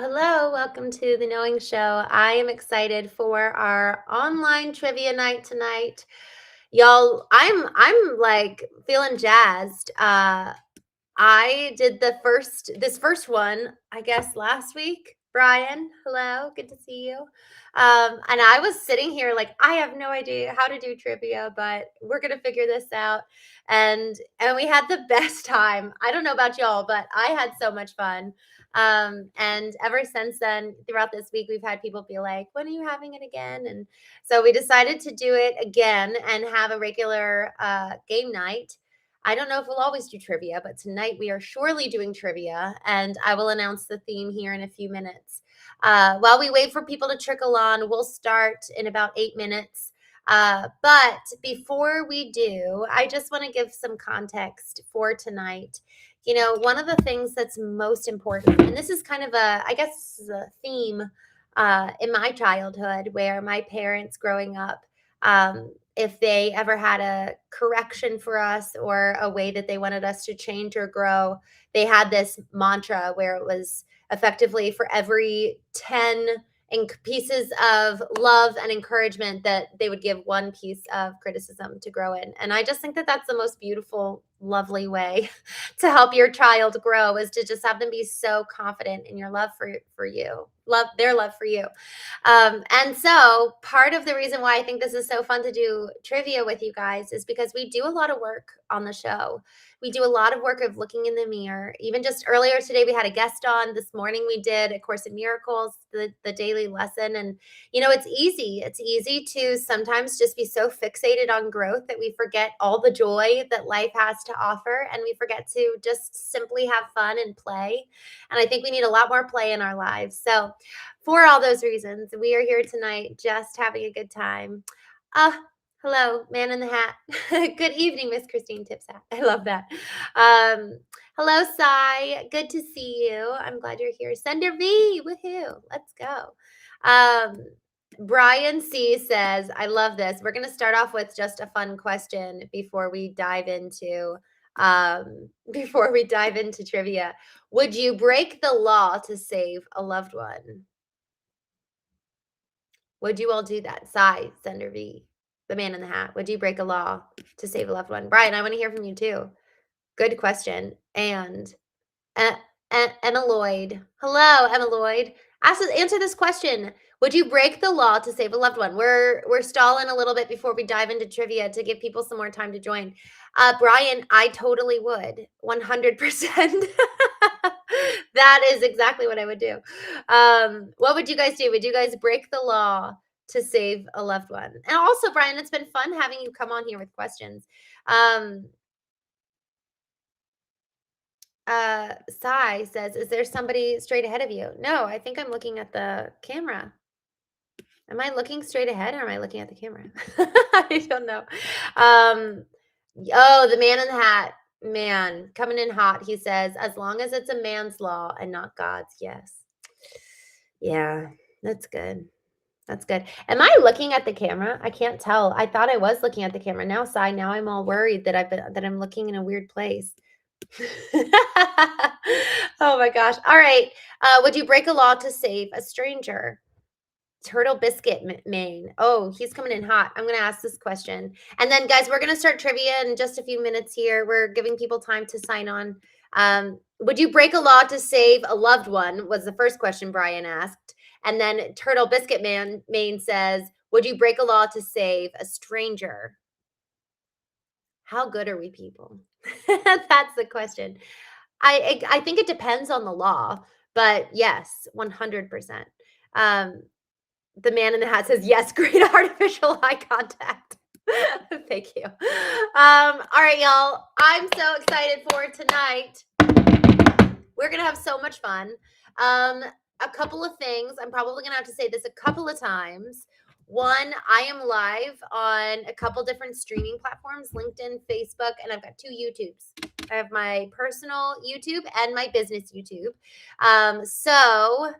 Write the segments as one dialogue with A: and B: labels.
A: Hello. Welcome to the Knowing Show. I am excited for our online trivia night tonight. Y'all, I'm like feeling jazzed. I did this first one, I guess last week. Brian, hello, good to see you. And I was sitting here like I have no idea how to do trivia, but we're gonna figure this out. And we had the best time. I don't know about y'all, but I had so much fun. And ever since then, throughout this week, we've had people be like, when are you having it again? And so we decided to do it again and have a regular game night. I don't know if we'll always do trivia, but tonight we are surely doing trivia, and I will announce the theme here in a few minutes. While we wait for people to trickle on, we'll start in about 8 minutes. But before we do, I just want to give some context for tonight. You know, one of the things that's most important, and this is kind of I guess this is a theme in my childhood where my parents growing up, if they ever had a correction for us or a way that they wanted us to change or grow, they had this mantra where it was effectively for every 10 pieces of love and encouragement that they would give one piece of criticism to grow in. And I just think that that's the most beautiful, lovely way to help your child grow, is to just have them be so confident in your love for you, their love for you. And so part of the reason why I think this is so fun to do trivia with you guys is because we do a lot of work on the show. We do a lot of work of looking in the mirror. Even just earlier today, we had a guest on. This morning, we did A Course in Miracles, the daily lesson. And, you know, it's easy. It's easy to sometimes just be so fixated on growth that we forget all the joy that life has to offer. And we forget to just simply have fun and play. And I think we need a lot more play in our lives. So for all those reasons, we are here tonight just having a good time. Hello, man in the hat. Good evening, Miss Christine Tipsat. I love that. Hello, Sai. Good to see you. I'm glad you're here. Sender V, woohoo. Let's go. Brian C says, I love this. We're going to start off with just a fun question before we dive into trivia. Would you break the law to save a loved one? Would you all do that? Sai, Sender V, the man in the hat. Would you break a law to save a loved one? Brian, I want to hear from you too. Good question. And Emma Lloyd. Hello, Emma Lloyd. Answer this question. Would you break the law to save a loved one? We're stalling a little bit before we dive into trivia to give people some more time to join. Brian, I totally would. 100%. That is exactly what I would do. What would you guys do? Would you guys break the law to save a loved one? And also, Brian, it's been fun having you come on here with questions. Sai says, is there somebody straight ahead of you? No, I think I'm looking at the camera. Am I looking straight ahead or am I looking at the camera? I don't know. Oh, the man in the hat. Man, coming in hot. He says, as long as it's a man's law and not God's. Yes. Yeah, that's good. That's good. Am I looking at the camera? I can't tell. I thought I was looking at the camera. Now, Sai, now I'm all worried that I'm looking in a weird place. Oh my gosh. All right. Would you break a law to save a stranger? Turtle Biscuit Maine. Oh, he's coming in hot. I'm going to ask this question. And then, guys, we're going to start trivia in just a few minutes here. We're giving people time to sign on. Would you break a law to save a loved one? Was the first question Brian asked. And then Turtle Biscuit Maine says, would you break a law to save a stranger? How good are we people? That's the question. I think it depends on the law, but yes, 100%. The man in the hat says, yes, great artificial eye contact. Thank you. All right, y'all. I'm so excited for tonight. We're going to have so much fun. A couple of things. I'm probably going to have to say this a couple of times. One, I am live on a couple different streaming platforms, LinkedIn, Facebook, and I've got 2 YouTubes. I have my personal YouTube and my business YouTube. So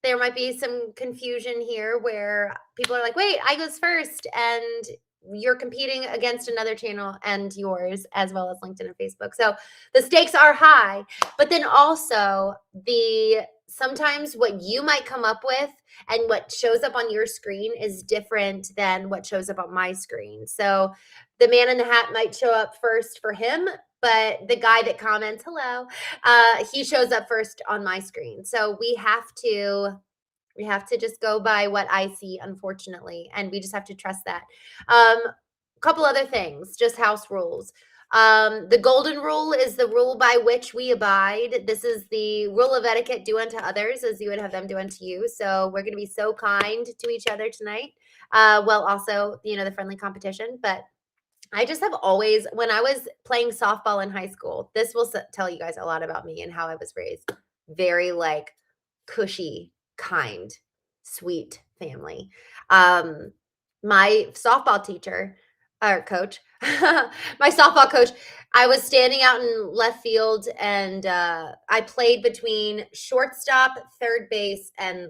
A: there might be some confusion here where people are like, wait, I goes first, and you're competing against another channel and yours, as well as LinkedIn and Facebook. So the stakes are high, but then also the sometimes what you might come up with and what shows up on your screen is different than what shows up on my screen. So the man in the hat might show up first for him, but the guy that comments, hello, he shows up first on my screen. So we have to just go by what I see, unfortunately, and we just have to trust that. Couple other things, just house rules. The golden rule is the rule by which we abide. This is the rule of etiquette: do unto others as you would have them do unto you. So we're going to be so kind to each other tonight. Well, also, the friendly competition. But I just have always, when I was playing softball in high school, this will tell you guys a lot about me and how I was raised. Very like cushy, kind, sweet family. My softball teacher or coach, my softball coach, I was standing out in left field and I played between shortstop, third base, and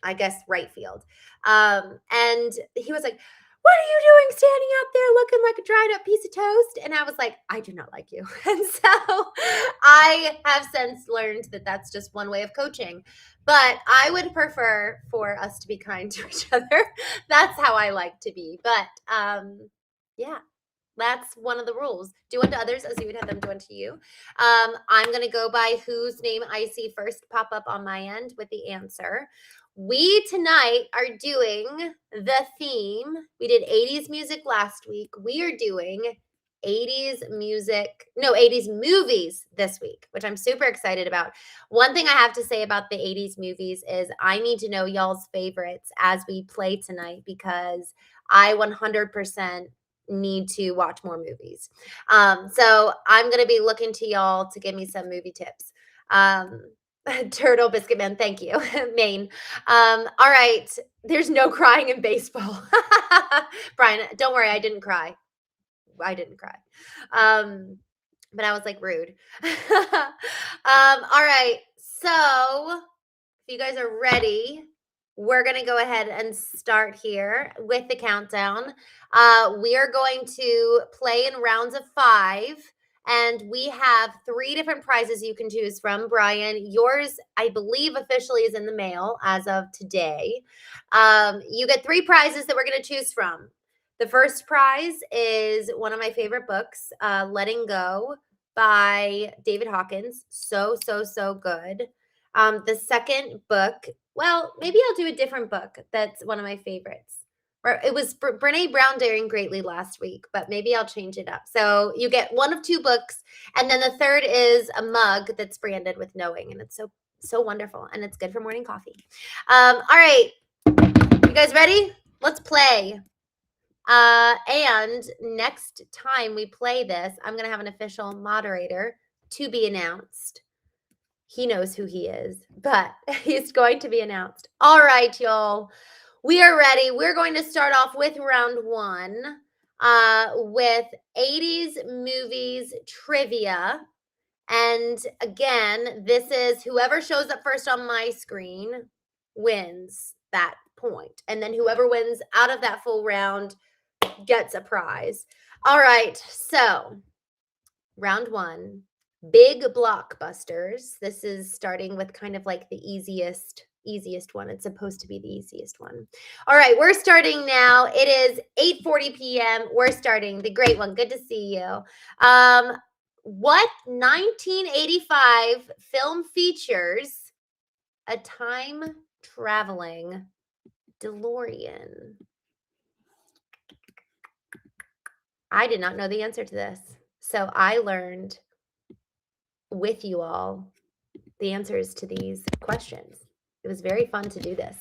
A: I guess right field. And he was like, what are you doing standing out there looking like a dried up piece of toast? And I was like, I do not like you. And so I have since learned that that's just one way of coaching. But I would prefer for us to be kind to each other. That's how I like to be. But yeah, that's one of the rules. Do unto others as you would have them do unto you. I'm going to go by whose name I see first pop up on my end with the answer. We tonight are doing the theme. We did 80s music last week. We are doing 80s movies this week, which I'm super excited about. One thing I have to say about the 80s movies is I need to know y'all's favorites as we play tonight, because I 100% need to watch more movies. So I'm going to be looking to y'all to give me some movie tips. Turtle Biscuit Man, thank you. Maine. All right. There's no crying in baseball. Brian, don't worry, I didn't cry. But I was like rude. All right. So if you guys are ready, we're going to go ahead and start here with the countdown. We are going to play in rounds of 5. And we have 3 different prizes you can choose from. Brian, yours, I believe, officially is in the mail as of today. You get 3 prizes that we're going to choose from. The first prize is one of my favorite books, Letting Go by David Hawkins. So good. The second book, well, maybe I'll do a different book that's one of my favorites. Or it was Brene Brown daring greatly last week, but maybe I'll change it up. So you get one of 2 books, and then the third is a mug that's branded with knowing, and it's so wonderful, and it's good for morning coffee. All right, you guys ready? Let's play. And next time we play this, I'm gonna have an official moderator to be announced. He knows who he is, but he's going to be announced. All right, y'all. We are ready. We're going to start off with round 1 with 80s movies trivia. And again, this is whoever shows up first on my screen wins that point. And then whoever wins out of that full round gets a prize. All right, so round 1, big blockbusters. This is starting with kind of like the easiest one. It's supposed to be the easiest one. All right, we're starting now. It is 8:40 p.m. We're starting the great one. Good to see you. What 1985 film features a time traveling DeLorean? I did not know the answer to this, so I learned with you all the answers to these questions. It was very fun to do this.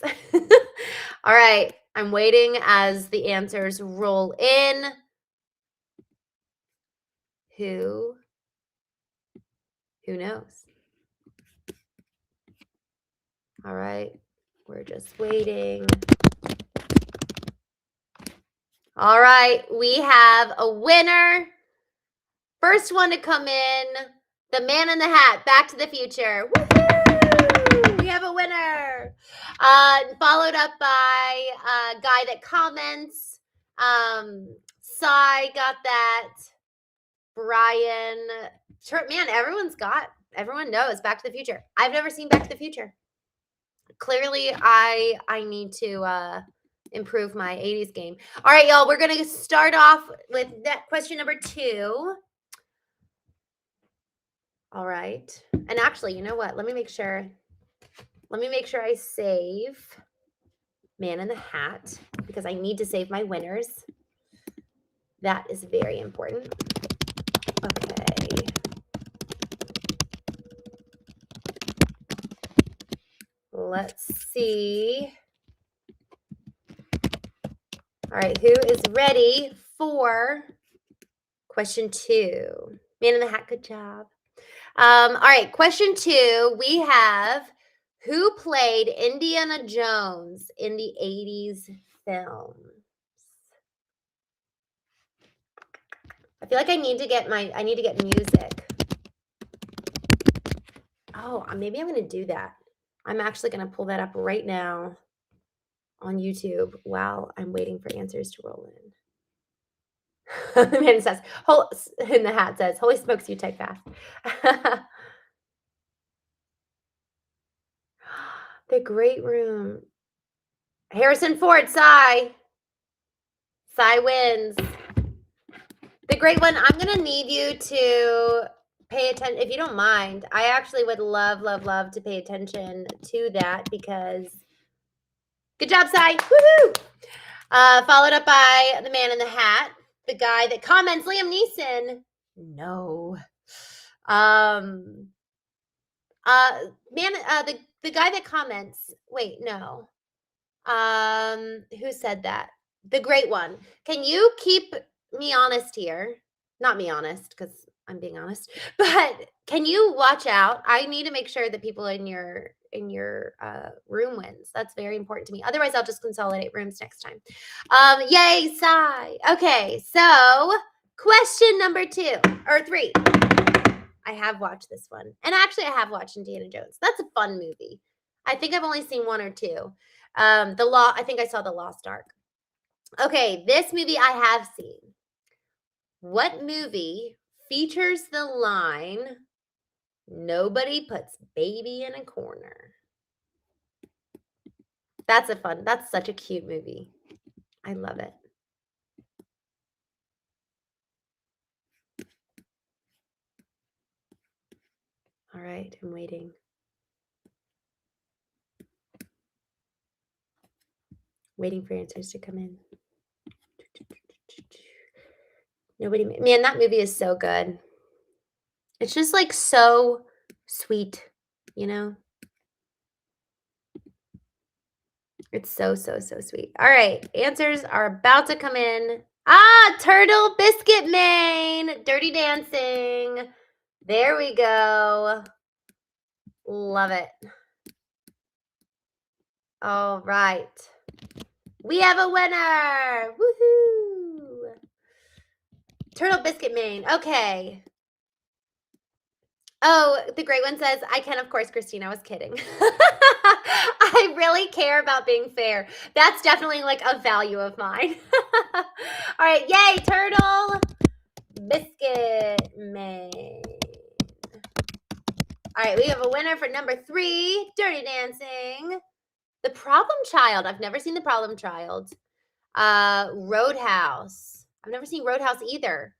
A: All right, I'm waiting as the answers roll in. Who knows? All right, we're just waiting. All right, we have a winner. First one to come in, the man in the hat, Back to the Future. Woo-hoo! We have a winner. Followed up by a guy that comments. Sai got that. Brian. Man, everyone knows Back to the Future. I've never seen Back to the Future. Clearly, I need to improve my 80s game. All right, y'all, we're going to start off with that question number 2. All right. And actually, you know what? Let me make sure I save Man in the Hat because I need to save my winners. That is very important. Okay. Let's see. All right, who is ready for question 2? Man in the Hat, good job. All right, question 2, we have who played Indiana Jones in the 80s films? I feel like I need to get music. Oh, maybe I'm going to do that. I'm actually going to pull that up right now on YouTube while I'm waiting for answers to roll in. The man says, in the hat says, holy smokes, you type fast. The Great Room. Harrison Ford, Sci wins. The Great One, I'm going to need you to pay attention. If you don't mind, I actually would love, love, love to pay attention to that because good job, Sci. Woohoo! Followed up by the Man in the Hat, the guy that comments Liam Neeson. No. The guy that comments. Wait, no. Who said that? The Great One. Can you keep me honest here? Not me honest, because I'm being honest. But can you watch out? I need to make sure that people in your room wins. That's very important to me. Otherwise, I'll just consolidate rooms next time. Yay, Sci. Okay, so question number 2 or 3. I have watched this one, and actually, I have watched Indiana Jones. That's a fun movie. I think I've only seen 1 or 2. I think I saw The Lost Ark. Okay, this movie I have seen. What movie features the line, nobody puts baby in a corner? That's such a cute movie. I love it. All right, I'm waiting. Waiting for answers to come in. Man, that movie is so good. It's just like so sweet, you know? It's so, so, so sweet. All right, answers are about to come in. Turtle Biscuit Mane, Dirty Dancing. There we go. Love it. All right. We have a winner. Woohoo. Turtle Biscuit Mane. Okay. Oh, the Great One says, I can, of course, Christine. I was kidding. I really care about being fair. That's definitely like a value of mine. All right. Yay, Turtle Biscuit Mane. All right. We have a winner for number 3, Dirty Dancing. The Problem Child. I've never seen The Problem Child. Roadhouse. I've never seen Roadhouse either.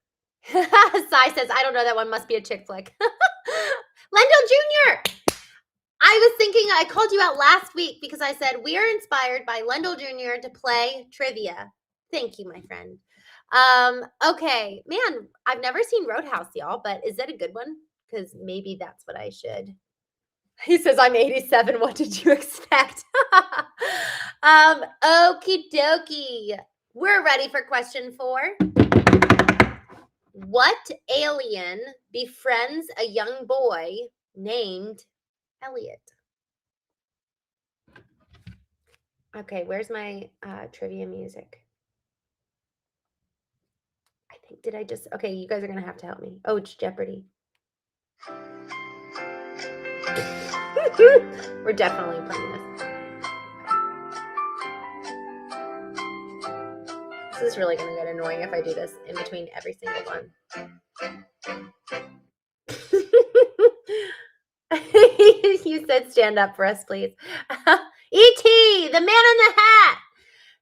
A: Sai says, I don't know, that one must be a chick flick. Lendo Jr. I was thinking, I called you out last week because I said, we are inspired by Lendo Jr. to play trivia. Thank you, my friend. Okay, man, I've never seen Roadhouse, y'all, but is that a good one? Because maybe that's what I should. He says, I'm 87. What did you expect? Okie dokie. We're ready for question 4. What alien befriends a young boy named Elliot? Okay, where's my trivia music? I think, okay, you guys are going to have to help me. Oh, it's Jeopardy. We're definitely playing this. This is really going to get annoying if I do this in between every single one. You said stand up for us, please. E.T., the man in the hat.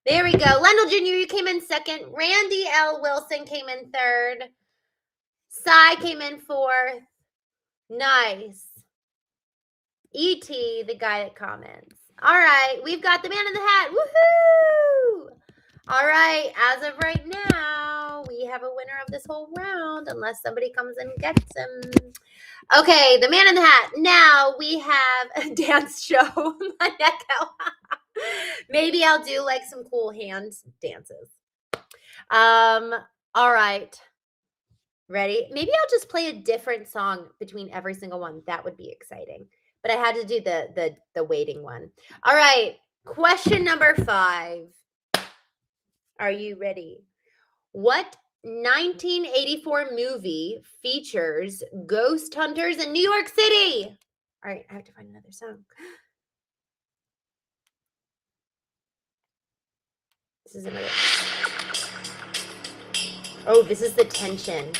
A: There we go. Lendl Jr., you came in second. Randy L. Wilson came in third. Cy came in fourth. Nice. E.T., the guy that comments. All right, we've got the man in the hat. Woohoo! All right, as of right now, we have a winner of this whole round, unless somebody comes and gets him. Okay, the man in the hat. Now we have a dance show. My neck out. Maybe I'll do like some cool hand dances. All right. Ready? Maybe I'll just play a different song between every single one. That would be exciting. But I had to do the waiting one. All right. Question number 5. Are you ready? What 1984 movie features ghost hunters in New York City? All right, I have to find another song. This is another. Oh, this is the tension.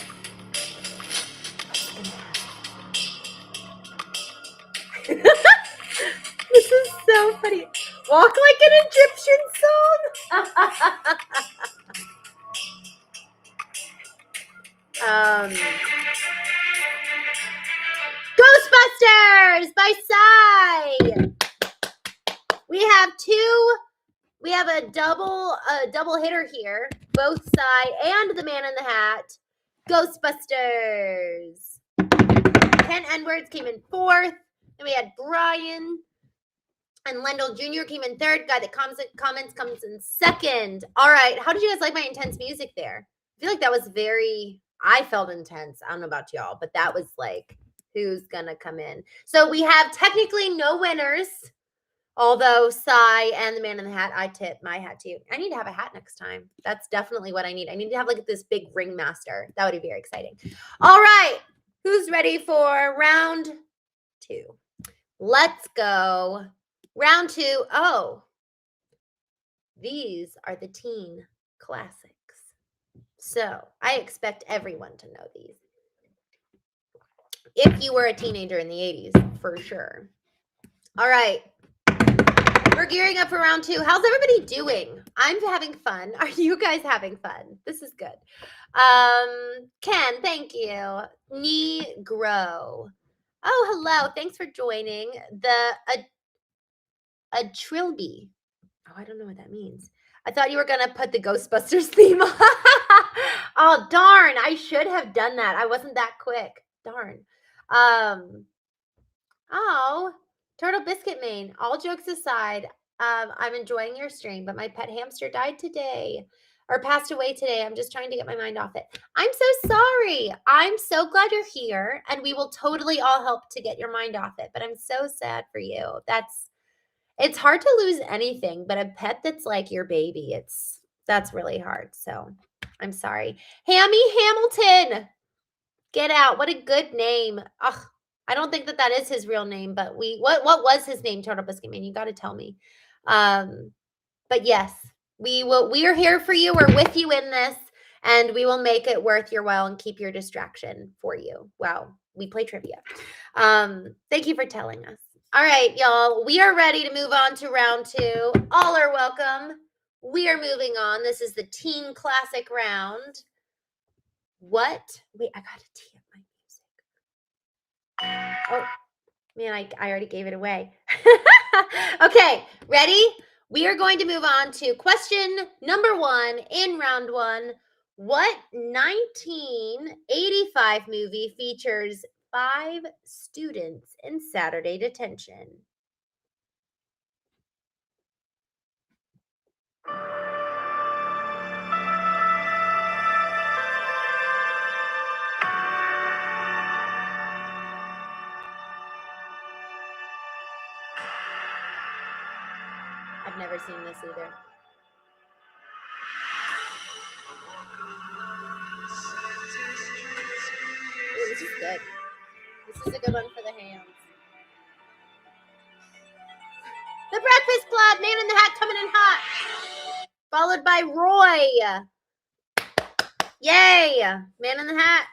A: This is so funny. Walk like an Egyptian song. Ghostbusters by Psy. We have a double hitter here. Both Psy and the man in the hat. Ghostbusters. Ken Edwards came in 4th. Then we had Brian and Lendl Jr. came in 3rd. Guy that comments comes in 2nd. All right. How did you guys like my intense music there? I feel like that was I felt intense. I don't know about y'all, but that was like, who's gonna come in? So we have technically no winners. Although Psy and the man in the hat, I tip my hat to you. I need to have a hat next time. That's definitely what I need. I need to have like this big ringmaster. That would be very exciting. All right. Who's ready for round 2? Let's go. Round 2. Oh, these are the teen classics. So I expect everyone to know these. If you were a teenager in the 80s, for sure. All right. We're gearing up for round 2. How's everybody doing? I'm having fun. Are you guys having fun? This is good. Ken, thank you. 𝐤𝐻𝐿𝐲. Oh, hello. Thanks for joining. The 𝐤𝐻𝐿𝐲. Oh, I don't know what that means. I thought you were going to put the Ghostbusters theme on. Oh, darn. I should have done that. I wasn't that quick. Darn. Oh, Turtle Biscuit Main. All jokes aside, I'm enjoying your stream, but my pet hamster died today or passed away today. I'm just trying to get my mind off it. I'm so sorry. I'm so glad you're here, and we will totally all help to get your mind off it, but I'm so sad for you. It's hard to lose anything, but a pet that's like your baby, that's really hard. So I'm sorry. Hammy Hamilton, get out. What a good name. Ugh. I don't think that is his real name, but what was his name, Turtle Biscuit Man? You got to tell me. But yes, we are here for you. We're with you in this, and we will make it worth your while and keep your distraction for you. Wow, we play trivia. Thank you for telling us. All right, y'all, we are ready to move on to round 2. All are welcome. We are moving on. This is the teen classic round. What? Wait, I got to tee up my music. Oh, man, I already gave it away. Okay, ready? We are going to move on to question number 1 in round 1. What 1985 movie features 5 students in Saturday detention? I've never seen this either. Ooh, this is good. This is a good one for the hands. The Breakfast Club, Man in the Hat coming in hot. Followed by Roy. Yay! Man in the Hat.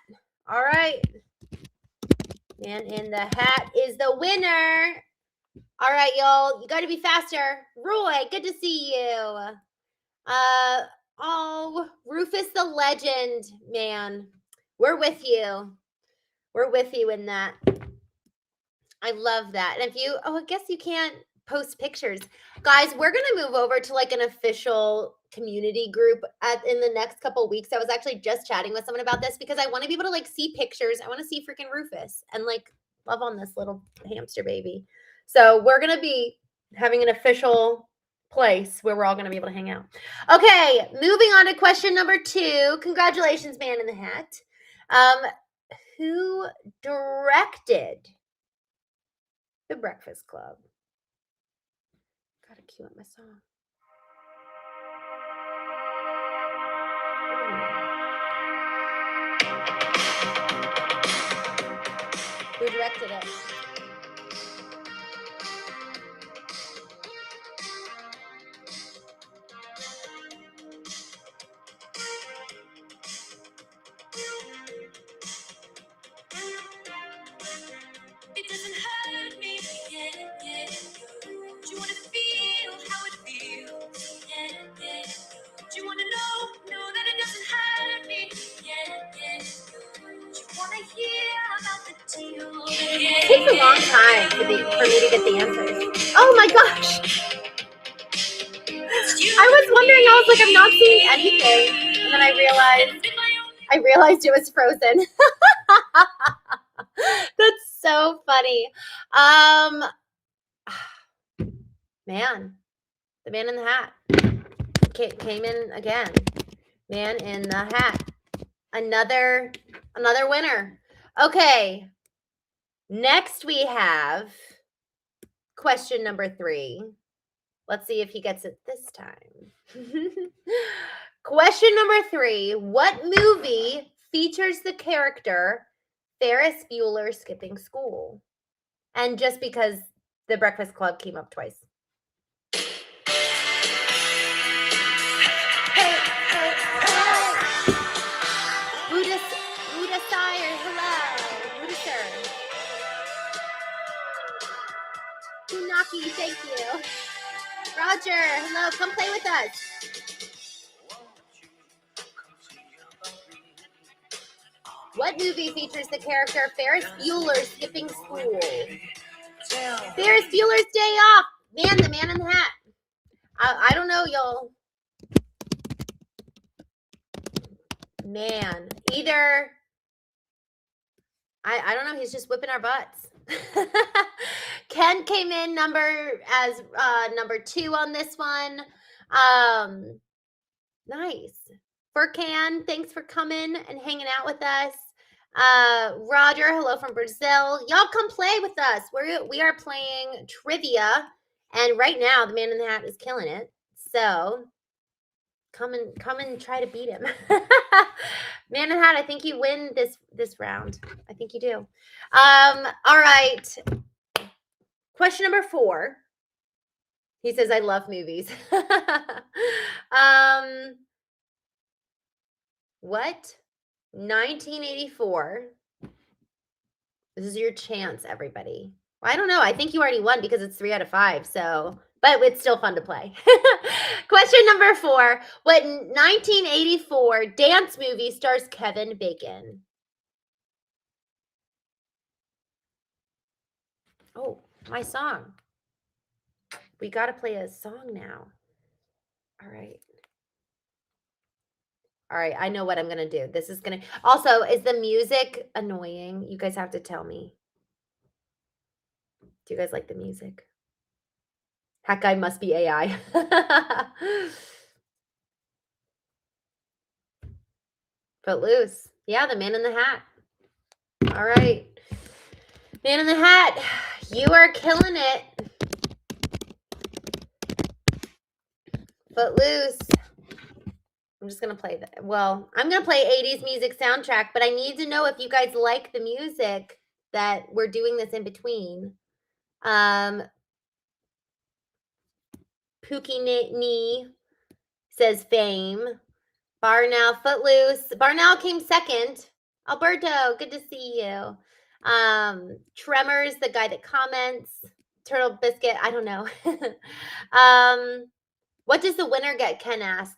A: All right. Man in the Hat is the winner. All right, y'all. You got to be faster. Roy, good to see you. Oh, Rufus the Legend, man. We're with you. We're with you in that. I love that. And if you, I guess you can't post pictures. Guys, we're going to move over to like an official community group in the next couple of weeks. I was actually just chatting with someone about this because I want to be able to like see pictures. I want to see freaking Rufus and like love on this little hamster baby. So we're going to be having an official place where we're all going to be able to hang out. Okay, moving on to question number 2. Congratulations, Man in the Hat. Who directed The Breakfast Club? Gotta cue up my song. Who directed it? It doesn't hurt me, yeah, yeah. Do you want to feel how it feels? Yeah, yeah. Do you want to know that it doesn't hurt me? Yeah, yeah. Do you want to hear about the deal? Yeah, it takes a long time for me to get the answers. Oh my gosh! I was wondering, I was like, I'm not seeing anything. And then I realized it was Frozen. That's so funny. Man, the Man in the Hat came in again. Man in the Hat, another winner. Okay, next we have question number 3. Let's see if he gets it this time. Question number 3. What movie features the character Ferris Bueller skipping school? And just because The Breakfast Club came up twice. Buddha Sire, hello. Buddha Sir. Funaki, thank you. Roger, hello, come play with us. What movie features the character Ferris Bueller skipping school? Ferris Bueller's Day Off. Man, the Man in the Hat. I don't know, y'all. Man, either I don't know. He's just whipping our butts. Ken came in number 2 on this one. Nice. For Ken, thanks for coming and hanging out with us. Roger, hello from Brazil. Y'all come play with us. We are playing trivia, and right now the Man in the Hat is killing it. So come and try to beat him. Man in the Hat, I think you win this round. I think you do. All right. Question number 4. He says, I love movies. What? 1984. This is your chance, everybody. Well, I don't know. I think you already won because it's 3 out of 5. So, but it's still fun to play. Question number 4. What 1984 dance movie stars Kevin Bacon? Oh, my song. We got to play a song now. All right. All right, I know what I'm going to do. This is going to... Also, is the music annoying? You guys have to tell me. Do you guys like the music? That guy must be AI. Footloose. Yeah, the Man in the Hat. All right. Man in the Hat, you are killing it. Footloose. I'm just going to play that. Well, I'm going to play 80s music soundtrack, but I need to know if you guys like the music that we're doing this in between. Pookie says Fame. Barnell, Footloose. Barnell came second. Alberto, good to see you. Tremors, the guy that comments. Turtle Biscuit, I don't know. What does the winner get? Ken asks.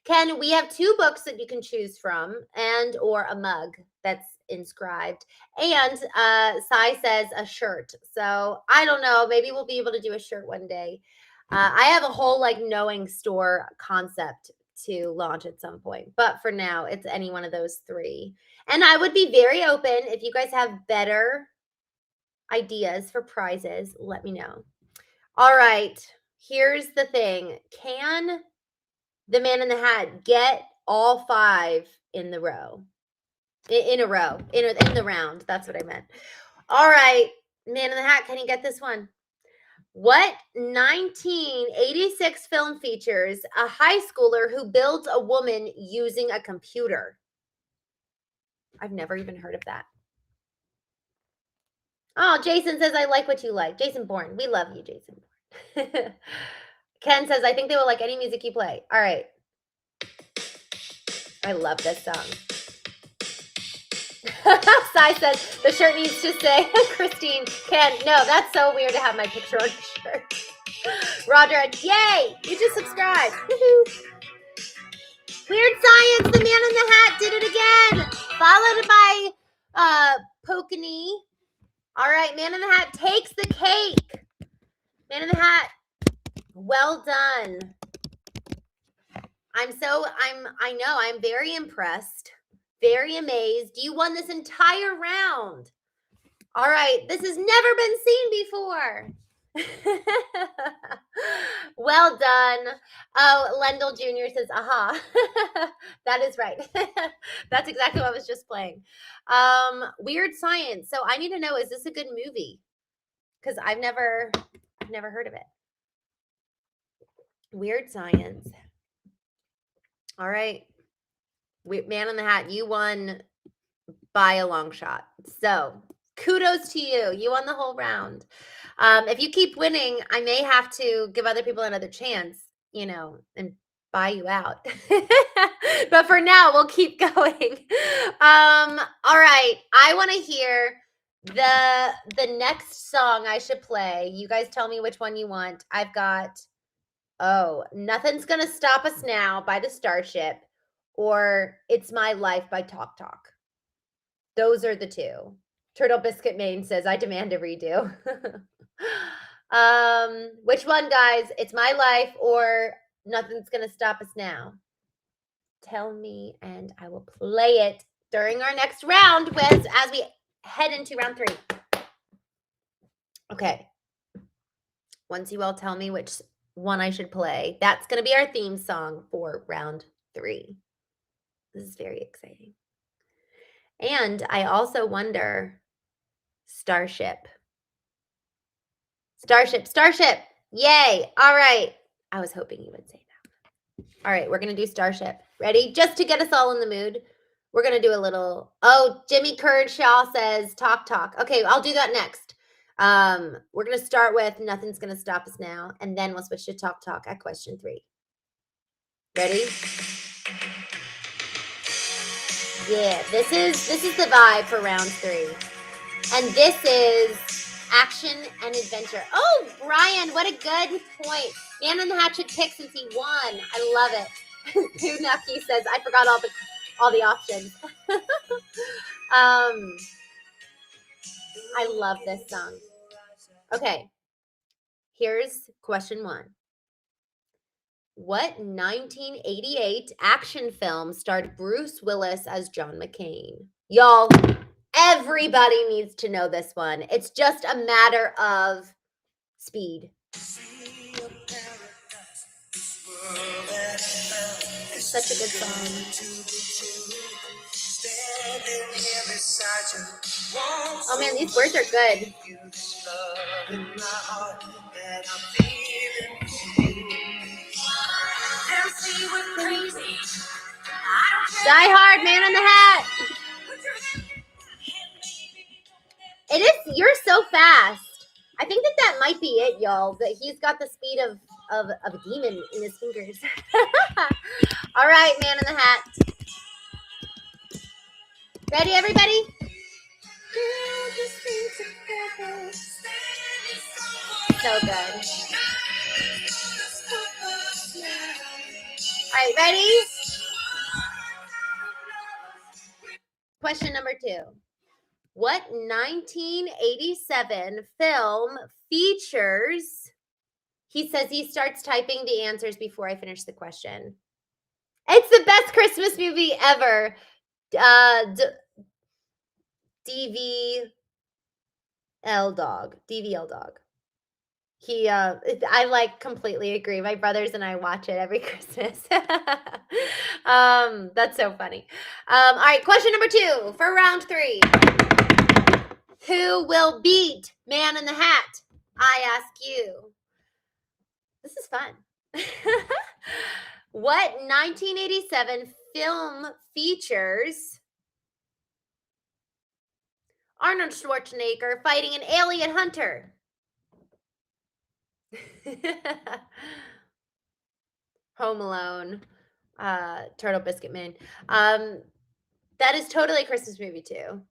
A: Ken, we have 2 books that you can choose from and or a mug that's inscribed. And Sai says a shirt. So I don't know. Maybe we'll be able to do a shirt one day. I have a whole like knowing store concept to launch at some point. But for now, it's any one of those 3. And I would be very open if you guys have better ideas for prizes. Let me know. All right. Here's the thing. Can the Man in the Hat get all 5 in the row? In a row. In the round. That's what I meant. All right. Man in the Hat, can you get this one? What 1986 film features a high schooler who builds a woman using a computer? I've never even heard of that. Oh, Jason says, I like what you like. Jason Bourne. We love you, Jason. Ken says, I think they will like any music you play. All right. I love this song. Sai says, the shirt needs to say, Christine, Ken. No, that's so weird to have my picture on the shirt. Roger, yay! You just subscribed. Weird Science, the Man in the Hat did it again. Followed by Pokini. All right, Man in the Hat takes the cake. Man in the Hat, well done. I know, I'm very impressed, very amazed. You won this entire round. All right, this has never been seen before. Well done. Oh, Lendl Jr. says, aha. That is right. That's exactly what I was just playing. Weird Science. So I need to know, is this a good movie? Because I've never heard of it. Weird Science. All right. Man in the Hat, you won by a long shot. So kudos to you. You won the whole round. If you keep winning, I may have to give other people another chance, you know, and buy you out. But for now, we'll keep going. All right. I want to hear the next song I should play. You guys tell me which one you want. I've got, Nothing's Gonna Stop Us Now by the Starship, or It's My Life by Talk Talk. Those are the 2. Turtle Biscuit Main says, I demand a redo. Which one, guys? It's My Life or Nothing's Gonna Stop Us Now? Tell me and I will play it during our next round as we head into round 3. Okay. Once you all tell me which one I should play, that's going to be our theme song for round 3. This is very exciting. And I also wonder, Starship. Yay. All right. I was hoping you would say that. All right. We're going to do Starship. Ready? Just to get us all in the mood. We're going to do a little, Jimmy 𝐤𝐻𝐿 says Talk Talk. Okay. I'll do that next. We're going to start with Nothing's Gonna Stop Us Now, and then we'll switch to Talk Talk at question 3. Ready? Yeah, this is the vibe for round 3. And this is action and adventure. Oh, Brian, what a good point. Man in the Hat should pick since he won. I love it. Punaki says, I forgot all the options. I love this song. Okay, here's question 1. What 1988 action film starred Bruce Willis as John McClane? Y'all, everybody needs to know this one. It's just a matter of speed. It's such a good song. Oh man, these words are good. Die Hard, Man in the Hat. It is. You're so fast. I think that might be it, y'all. That he's got the speed of a demon in his fingers. All right, Man in the Hat. Ready, everybody? So good. All right, ready? Question number 2. What 1987 film features... He says he starts typing the answers before I finish the question. It's the best Christmas movie ever. DVL dog. I like completely agree. My brothers and I watch it every Christmas. That's so funny. All right, question number 2 for round 3. Who will beat Man in the Hat? I ask you. This is fun. What 1987 film features Arnold Schwarzenegger fighting an alien hunter? Home Alone, Turtle Biscuit Man. That is totally a Christmas movie too.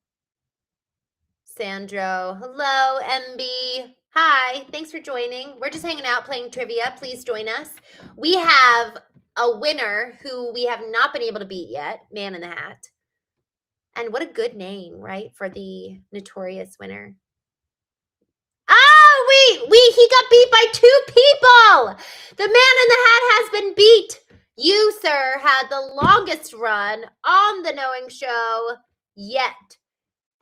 A: Sandro, hello, MB. Hi, thanks for joining. We're just hanging out playing trivia. Please join us. We have a winner who we have not been able to beat yet, Man in the Hat. And what a good name, right, for the notorious winner. Oh, he got beat by 2 people. The Man in the Hat has been beat. You, sir, had the longest run on the Knowing Show yet.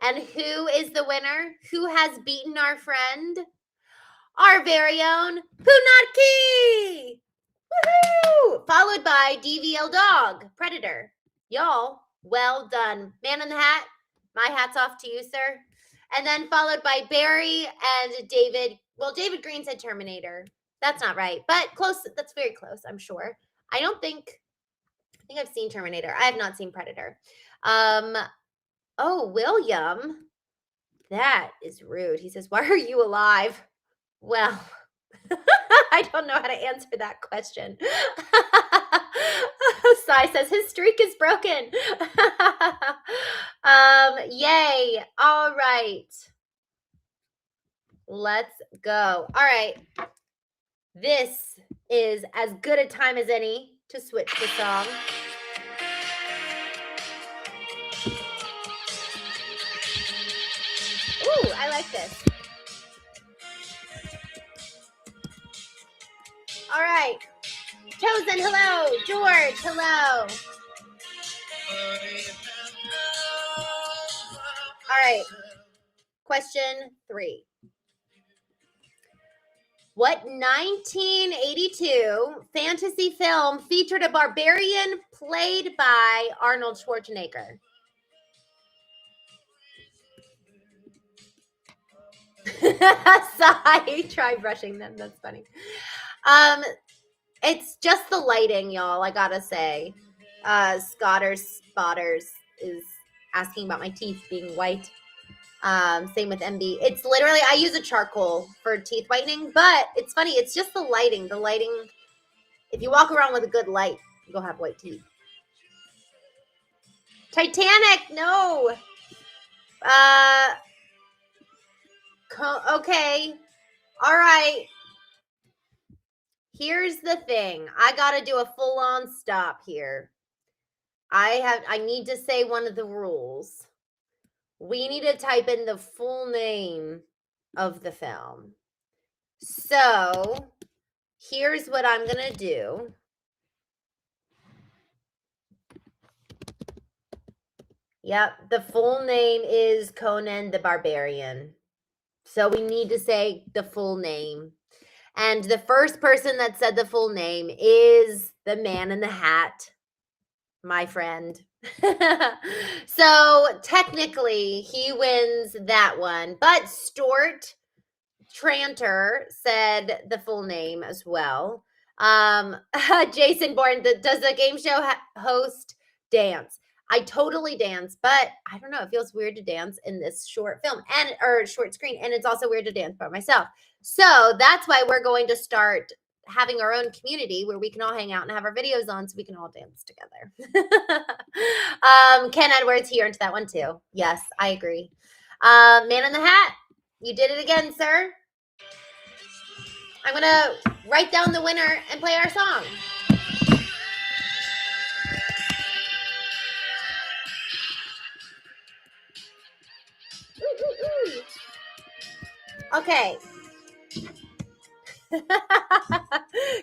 A: And who is the winner? Who has beaten our friend? Our very own Punatki! Woohoo! Followed by DVL Dog, Predator. Y'all, well done. Man in the Hat, my hat's off to you, sir. And then followed by Barry and David. Well, David Green said Terminator. That's not right, but close. That's very close, I'm sure. I think I've seen Terminator. I have not seen Predator. Oh, William. That is rude. He says, why are you alive? Well, I don't know how to answer that question. Sai says his streak is broken. Yay. All right. Let's go. All right. This is as good a time as any to switch the song. Ooh, I like this. All right. Chosen, hello. George, hello. All right. Question 3. What 1982 fantasy film featured a barbarian played by Arnold Schwarzenegger? Sigh, try brushing them. That's funny. It's just the lighting, y'all, I gotta say. Spotters is asking about my teeth being white. Same with MB. It's literally, I use a charcoal for teeth whitening, but it's funny. It's just the lighting. The lighting, if you walk around with a good light, you'll have white teeth. Titanic, no. Okay. All right. Here's the thing. I got to do a full-on stop here. I need to say one of the rules. We need to type in the full name of the film. So, here's what I'm going to do. Yep, the full name is Conan the Barbarian. So we need to say the full name. And the first person that said the full name is the Man in the Hat, my friend. So technically he wins that one. But Stuart Tranter said the full name as well. Jason Bourne, does the game show host dance? I totally dance, but I don't know. It feels weird to dance in this short film or short screen. And it's also weird to dance by myself. So that's why we're going to start having our own community where we can all hang out and have our videos on so we can all dance together. Ken Edwards here into that one too. Yes, I agree. Man in the Hat, you did it again, sir. I'm going to write down the winner and play our song. Okay.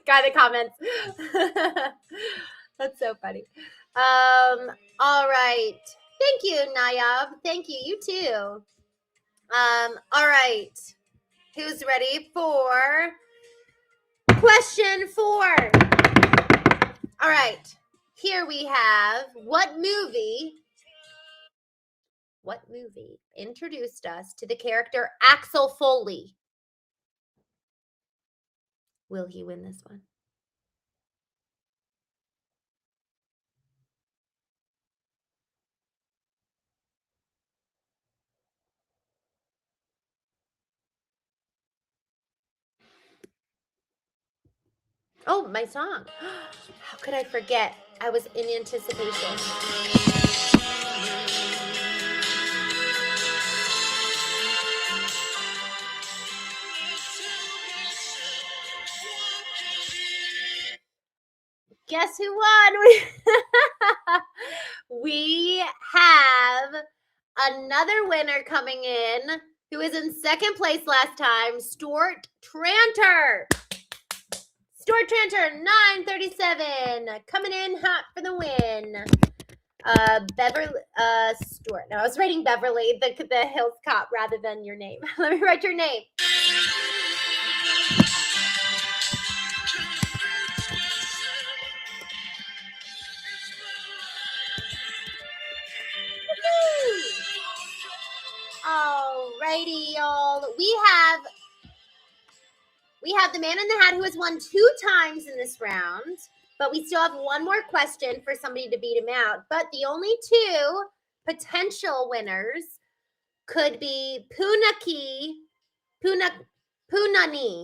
A: Got the comments. That's so funny. All right. Thank you, Nayab. Thank you. You too. All right. Who's ready for question 4? All right. Here we have what movie introduced us to the character Axel Foley? Will he win this one? Oh, my song. How could I forget? I was in anticipation. Guess who won? We have another winner coming in who is in second place last time, Stuart Tranter. Stuart Tranter, 937, coming in hot for the win. Beverly, Stuart. No, I was writing Beverly, the Hills Cop, rather than your name. Let me write your name. Alrighty, y'all. We have the Man in the Hat who has won 2 times in this round, but we still have one more question for somebody to beat him out. But the only 2 potential winners could be Punani.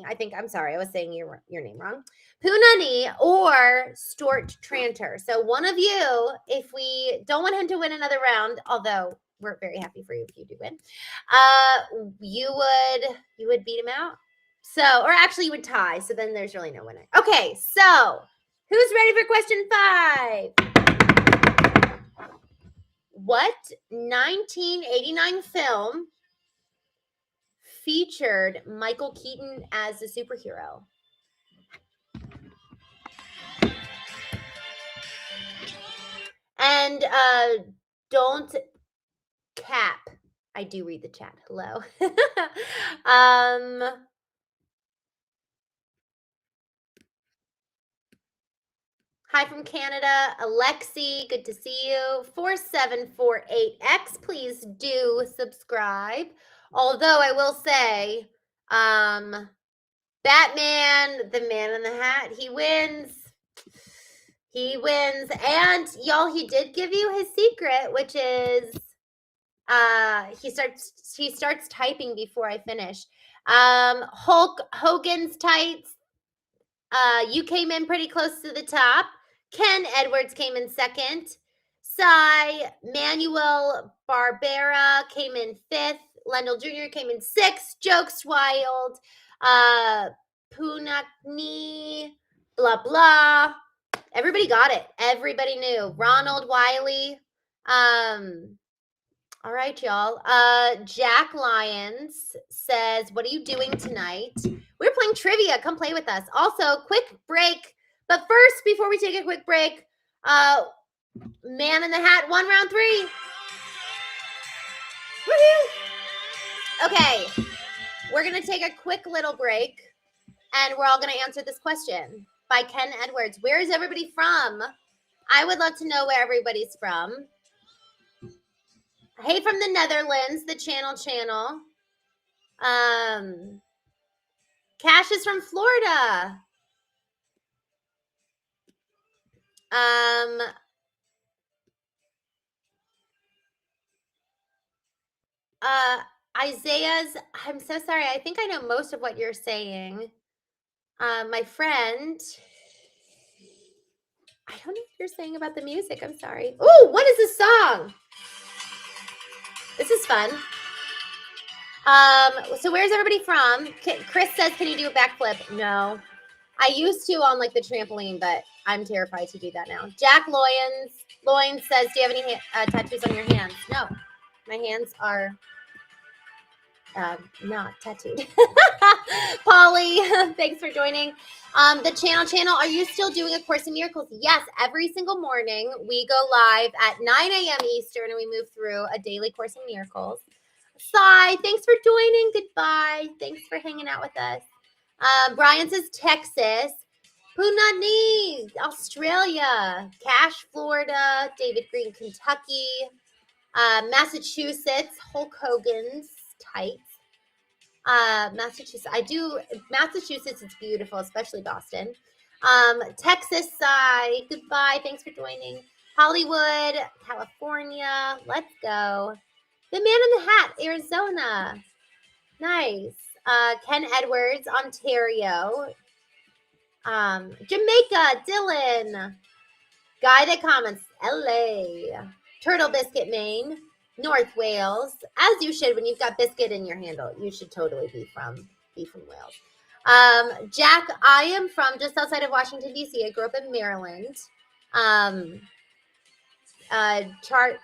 A: I think, I'm sorry, I was saying your name wrong. Punani or Stuart Tranter. So one of you, if we don't want him to win another round, although we're very happy for you if you do win, you would beat him out. So, or actually you would tie. So then there's really no winner. Okay, so who's ready for question 5? What 1989 film featured Michael Keaton as a superhero? And don't cap. I do read the chat. Hello. Hi from Canada, Alexi, good to see you. 4748X, please do subscribe. Although I will say, Batman, the Man in the Hat, he wins. He wins. And y'all, he did give you his secret, which is he starts typing before I finish. Hulk Hogan's tights. You came in pretty close to the top. Ken Edwards came in second. Manuel Barbera came in 5th. Lendl Jr. came in 6th. Jokes Wild. Punakni. Blah, blah. Everybody got it. Everybody knew. Ronald Wiley. All right, y'all. Jack Lyons says, what are you doing tonight? We're playing trivia. Come play with us. Also, quick break. But first, before we take a quick break, Man in the Hat won round 3. Woohoo! Okay, we're going to take a quick little break, and we're all going to answer this question by Ken Edwards. Where is everybody from? I would love to know where everybody's from. Hey, from the Netherlands, the channel. Cash is from Florida. Isaiah's, I'm so sorry. I think I know most of what you're saying. My friend, I don't know what you're saying about the music. I'm sorry. Oh, what is this song? This is fun. So where's everybody from? Chris says, can you do a backflip? No. I used to on like the trampoline, but I'm terrified to do that now. Jack Loynes says, do you have any tattoos on your hands? No. My hands are not tattooed. Polly, thanks for joining. The channel, are you still doing A Course in Miracles? Yes, every single morning we go live at 9 a.m. Eastern and we move through a daily Course in Miracles. Sai, thanks for joining. Goodbye. Thanks for hanging out with us. Brian says Texas. Punani, Australia. Cash, Florida. David Green, Kentucky. Massachusetts, Hulk Hogan's tights. Massachusetts. Massachusetts is beautiful, especially Boston. Texas side. Goodbye. Thanks for joining. Hollywood, California. Let's go. The Man in the Hat, Arizona. Nice. Ken Edwards, Ontario. Jamaica, Dylan. Guy that comments, LA. Turtle Biscuit, Maine. North Wales, as you should when you've got biscuit in your handle. You should totally be from Wales. Jack, I am from just outside of Washington, D.C. I grew up in Maryland. Chart,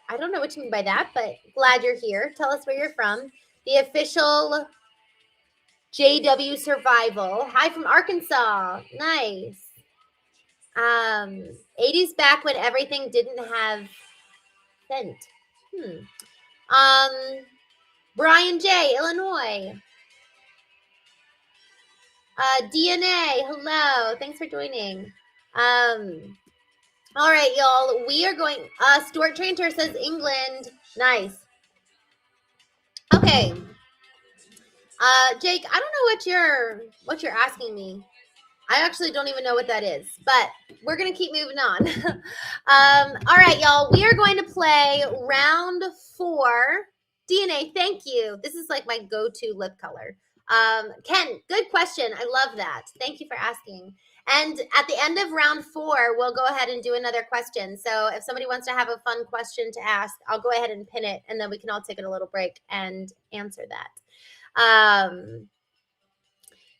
A: I don't know what you mean by that, but glad you're here. Tell us where you're from. The official JW Survival. Hi from Arkansas. Nice. 80s back when everything didn't have scent. Brian J, Illinois. DNA, hello. Thanks for joining. All right, y'all. We are going. Stuart Tranter says England. Nice. Okay. Jake, I don't know what you're asking me. I actually don't even know what that is, but we're going to keep moving on. All right, y'all. We are going to play round 4. DNA, thank you. This is like my go-to lip color. Ken, good question. I love that. Thank you for asking. And at the end of round 4, we'll go ahead and do another question. So if somebody wants to have a fun question to ask, I'll go ahead and pin it, and then we can all take a little break and answer that.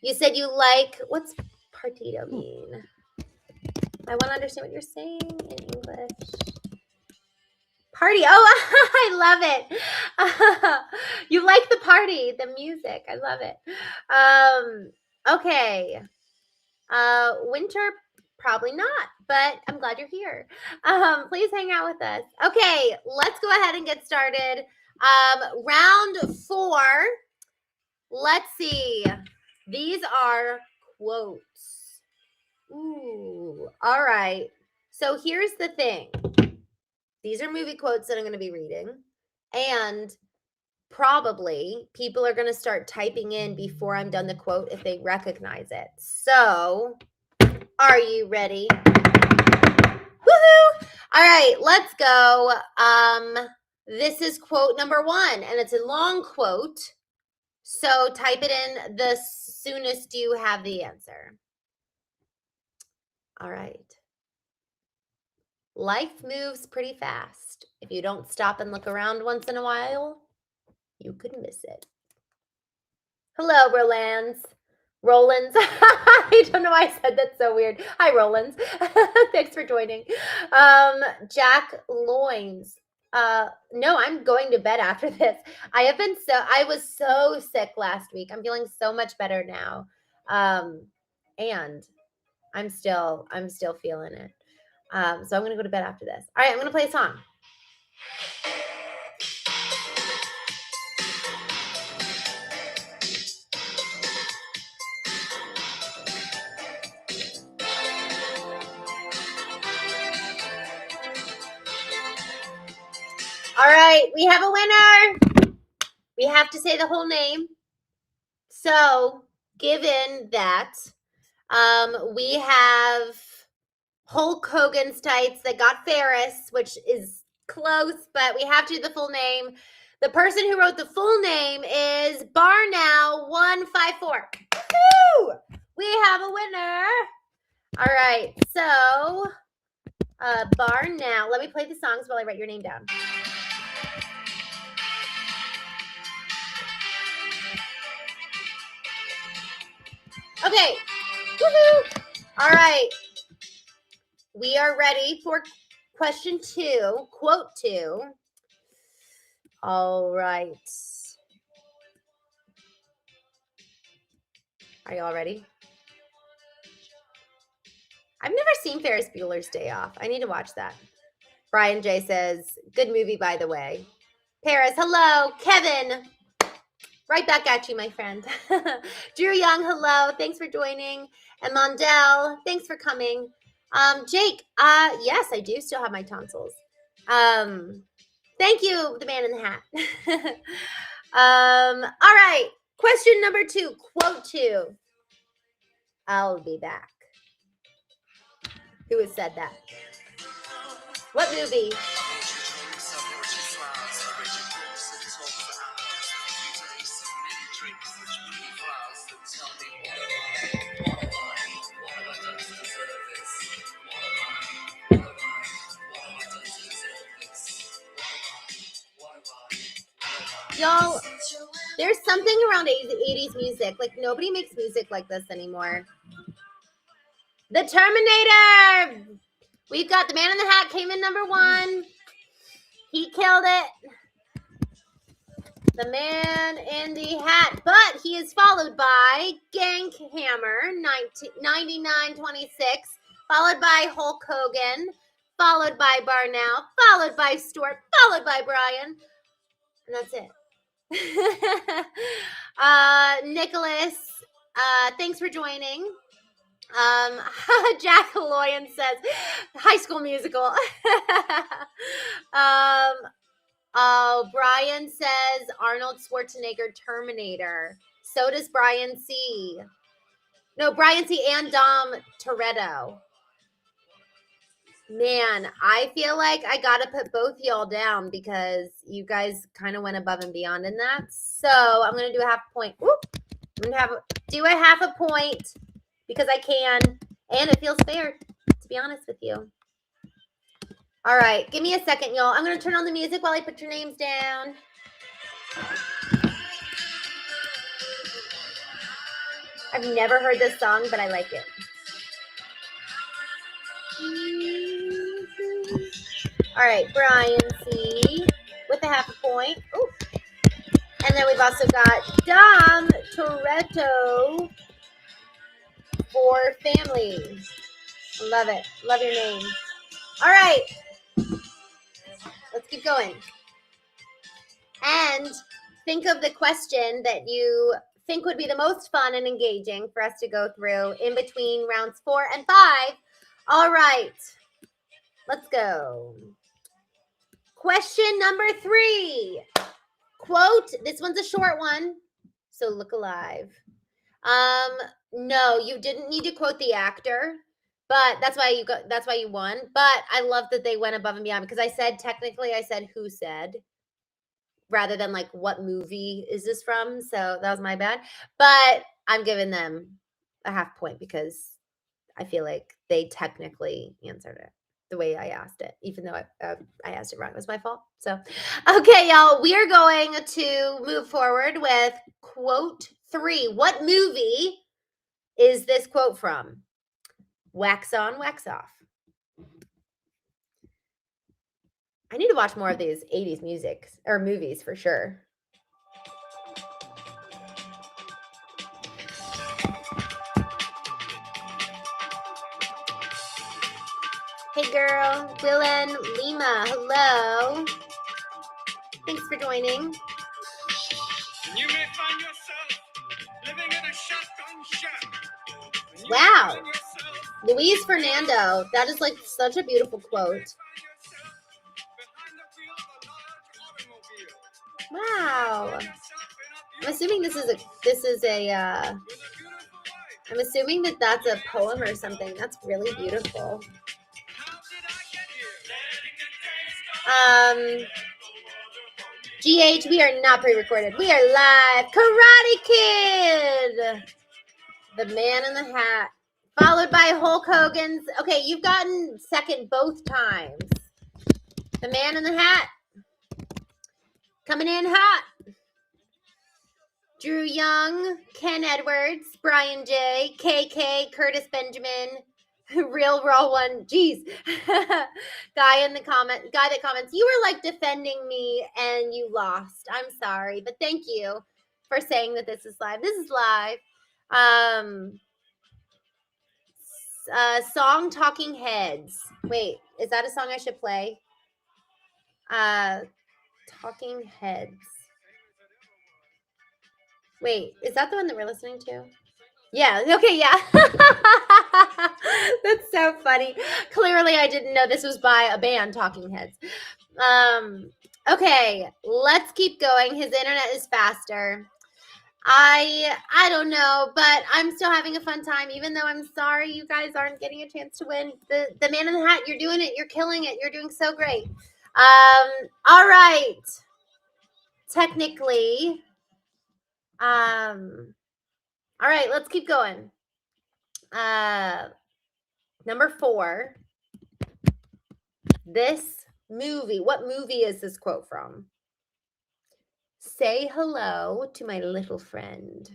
A: You said you like, what's partito mean? I want to understand what you're saying in English. Party. Oh, I love it. You like the party, the music. I love it. Okay. Winter, probably not, but I'm glad you're here. Please hang out with us. Okay, let's go ahead and get started. Round 4. Let's see. These are quotes. Ooh, all right. So here's the thing. These are movie quotes that I'm going to be reading, and probably people are going to start typing in before I'm done the quote if they recognize it. So, are you ready? Woohoo! All right, let's go. This is quote number 1, and it's a long quote. So type it in the soonest you have the answer. All right. Life moves pretty fast. If you don't stop and look around once in a while, you could miss it. Hello, Rolands. I don't know why I said that so weird. Hi, Rolands. Thanks for joining. Jack Loynes. No, I'm going to bed after this. I was so sick last week. I'm feeling so much better now. And I'm still feeling it. So I'm going to go to bed after this. All right, I'm going to play a song. All right, we have a winner. We have to say the whole name. So, given that we have Hulk Hogan's tights that got Ferris, which is close, but we have to do the full name. The person who wrote the full name is Barnow154. Woo! We have a winner. All right, so Barnow. Let me play the songs while I write your name down. Okay. Woohoo! All right. We are ready for question 2, quote 2. All right. Are you all ready? I've never seen Ferris Bueller's Day Off. I need to watch that. Brian J says, good movie, by the way. Paris, hello. Kevin, right back at you, my friend. Drew Young, hello. Thanks for joining. And Mondell, thanks for coming. Jake, yes, I do still have my tonsils. Thank you, the man in the hat. All right. Question number 2, quote 2. I'll be back. Who has said that? What movie? Y'all, there's something around 80s music. Like, nobody makes music like this anymore. The Terminator! We've got the man in the hat came in number 1. He killed it. The man in the hat. But he is followed by Gank Hammer, 9926. Followed by Hulk Hogan. Followed by Barnell. Followed by Stewart. Followed by Brian. And that's it. Nicholas, thanks for joining. Jack Loyan says High School Musical. Brian says Arnold Schwarzenegger Terminator. So does Brian C. No, Brian C. and Dom Toretto. Man, I feel like I gotta put both y'all down because you guys kind of went above and beyond in that. So I'm gonna do a half point. Whoop. I'm gonna do a half a point because I can, and it feels fair, to be honest with you. All right, give me a second, y'all. I'm gonna turn on the music while I put your names down. I've never heard this song, but I like it. All right, Brian C. with a half a point. Ooh. And then we've also got Dom Toretto for family. Love it. Love your name. All right. Let's keep going. And think of the question that you think would be the most fun and engaging for us to go through in between rounds 4 and 5. All right. Let's go. Question number 3. Quote, this one's a short one, so look alive. No, you didn't need to quote the actor, but that's why you won. But I love that they went above and beyond because I said who said rather than like what movie is this from? So that was my bad. But I'm giving them a half point because I feel like they technically answered it the way I asked it, even though I asked it wrong. It was my fault. So, okay, y'all, we are going to move forward with quote 3. What movie is this quote from? Wax on, wax off. I need to watch more of these 80s music or movies for sure. Hey girl, Willen Lima, hello. Thanks for joining. You may find yourself living in a shotgun shack. Wow. Luis Fernando, that is like such a beautiful quote. Wow. I'm assuming this is I'm assuming that that's a poem or something. That's really beautiful. GH, we are not pre-recorded. We are live. Karate Kid. The Man in the Hat. Followed by Hulk Hogan's. Okay, you've gotten second both times. The Man in the Hat. Coming in hot. Drew Young, Ken Edwards, Brian J, KK, Curtis Benjamin, Real Raw One. Jeez. Guy that comments, you were like defending me and you lost. I'm sorry, but thank you for saying that this is live. This is live. Song Talking Heads. Wait, is that a song I should play? Talking Heads. Wait, is that the one that we're listening to? Yeah, okay, yeah. That's so funny. Clearly I didn't know this was by a band, Talking Heads. Okay, let's keep going. His internet is faster. I don't know, but I'm still having a fun time, even though I'm sorry you guys aren't getting a chance to win. The man in the hat, you're doing it. You're killing it. You're doing so great. All right. Technically, all right, let's keep going. Number 4. This movie. What movie is this quote from? Say hello to my little friend.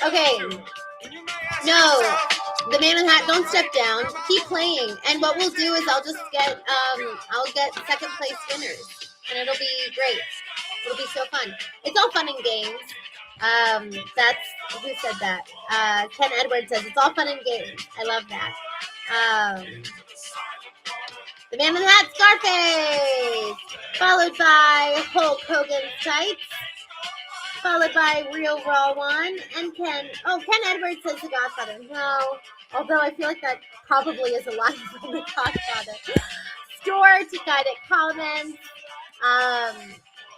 A: Okay. No, the man in the hat, don't step down. Keep playing. And what we'll do is I'll get second place winners. And it'll be great. It'll be so fun. It's all fun and games. That's who said that. Ken Edwards says it's all fun and games. I love that. The man in the hat, Scarface. Followed by Hulk Hogan's tights. Followed by Real Raw One and Ken. Oh, Ken Edwards says The Godfather. No, although I feel like that probably is a line from The Godfather. Stuart, you got it. Comments.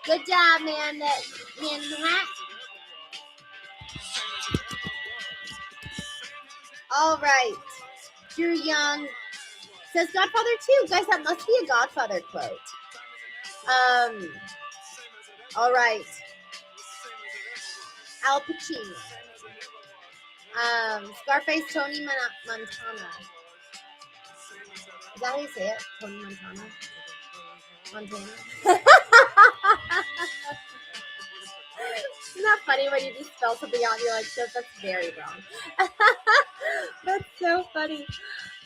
A: Good job, man in the hat. All right. Drew Young says Godfather 2. Guys, that must be a Godfather quote. All right. Al Pacino. Scarface, Tony Montana. Is that how you say it? Tony Montana? Montana? Isn't that funny when you just spell something out and you're like, that's very wrong. That's so funny.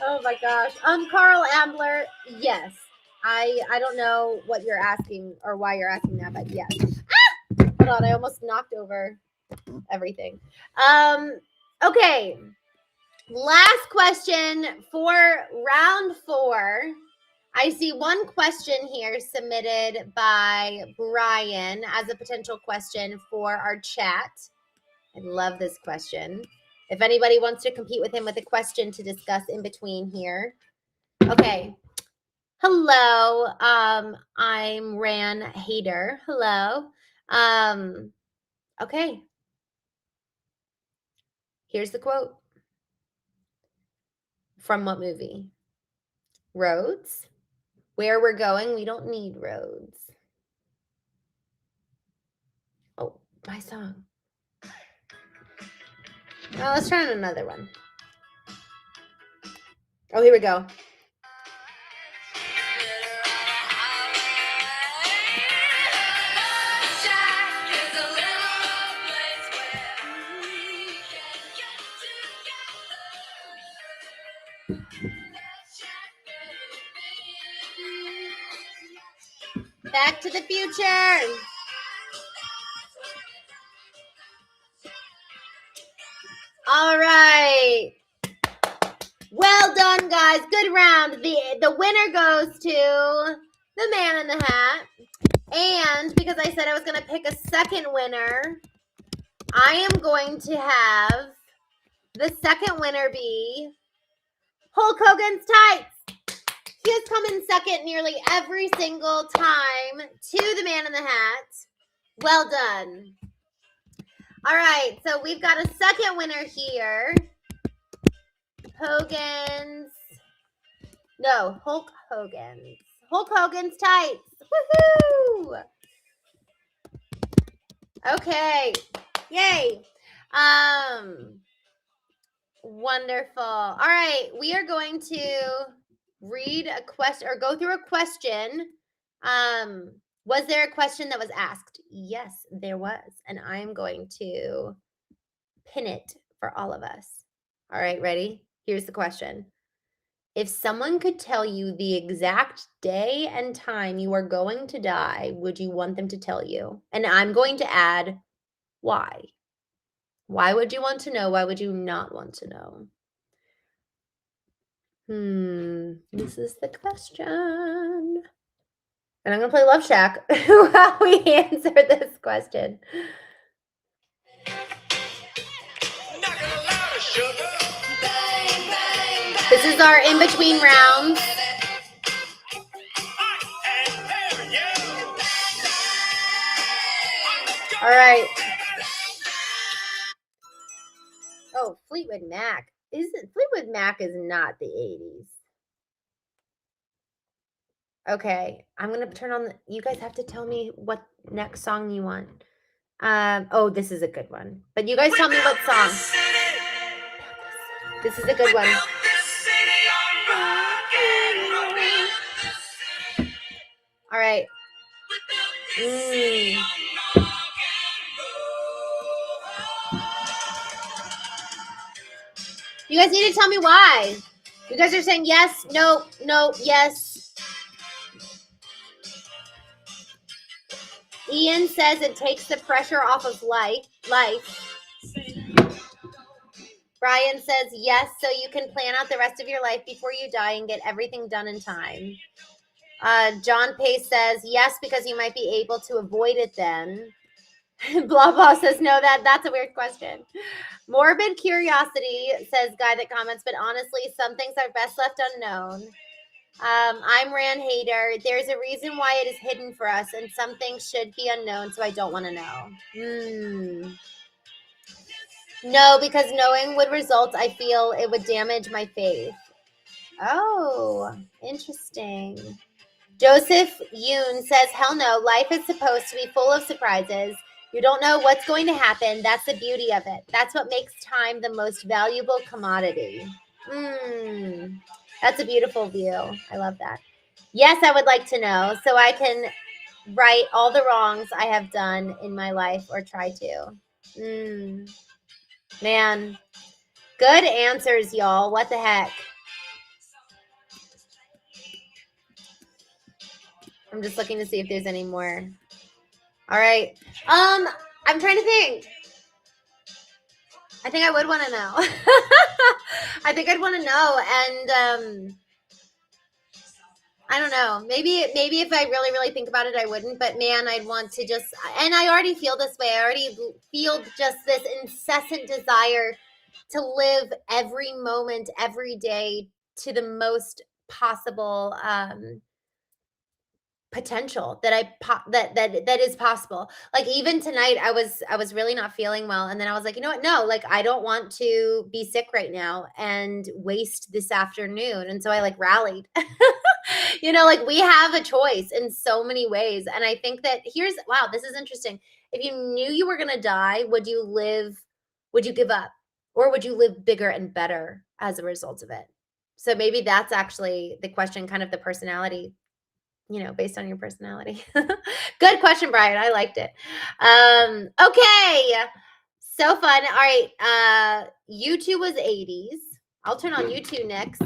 A: Oh my gosh. Carl Ambler, yes. I don't know what you're asking or why you're asking that, but yes. Hold on, I almost knocked over everything. Okay. Last question for round 4. I see one question here submitted by Brian as a potential question for our chat. I love this question. If anybody wants to compete with him with a question to discuss in between here. Okay. Hello. I'm Ran Hader. Hello. Okay. Here's the quote. From what movie? Roads. Where we're going, we don't need roads. Oh, my song. Oh, let's try another one. Oh, here we go. Back to the Future. All right. Well done, guys. Good round. The winner goes to the man in the hat. And because I said I was going to pick a second winner, I am going to have the second winner be Hulk Hogan's tights. He has come in second nearly every single time to the man in the hat. Well done. All right, so we've got a second winner here. Hogan's No, Hulk Hogan's. Hulk Hogan's tights. Woohoo! Okay. Yay. Wonderful. All right. We are going to read a question or go through a question. Was there a question that was asked? Yes, there was. And I'm going to pin it for all of us. All right, ready? Here's the question. If someone could tell you the exact day and time you are going to die, would you want them to tell you? And I'm going to add why. Why would you want to know? Why would you not want to know? This is the question. And I'm going to play Love Shack while we answer this question. This is our in-between rounds. All right. Oh, Fleetwood Mac. Fleetwood Mac is not the 80s. Okay, I'm going to turn on you guys have to tell me what next song you want. Oh, this is a good one. But you guys tell me what song. This is a good one. All right. You guys need to tell me why. You guys are saying yes, no, no, yes. Ian says it takes the pressure off of life. Brian says yes, so you can plan out the rest of your life before you die and get everything done in time. John Pace says yes, because you might be able to avoid it then. Blah blah says no, that's a weird question. Morbid Curiosity says guy that comments, but honestly, some things are best left unknown. I'm Ran Hater. There's a reason why it is hidden for us, and some things should be unknown, so I don't want to know. No, because knowing would result, I feel it would damage my faith. Oh, interesting. Joseph Yoon says, hell no, life is supposed to be full of surprises. You don't know what's going to happen. That's the beauty of it. That's what makes time the most valuable commodity. That's a beautiful view. I love that. Yes, I would like to know so I can right all the wrongs I have done in my life or try to. Man, good answers, y'all. What the heck? I'm just looking to see if there's any more. All right. I'm trying to think. I think I would want to know. I think I'd want to know. And I don't know. Maybe if I really, really think about it, I wouldn't. But man, I'd want to just, and I already feel this way. I already feel just this incessant desire to live every moment, every day to the most possible potential that is possible. Like even tonight I was really not feeling well, and then I was like, you know what, no, like I don't want to be sick right now and waste this afternoon. And so I like rallied. Like we have a choice in so many ways. And I think that wow, this is interesting. If you knew you were going to die, would you give up, or would you live bigger and better as a result of it? So maybe that's actually the question, kind of the personality, based on your personality. Good question, Brian. I liked it. Okay. So fun. All right. U2 was 80s. I'll turn on U2 next.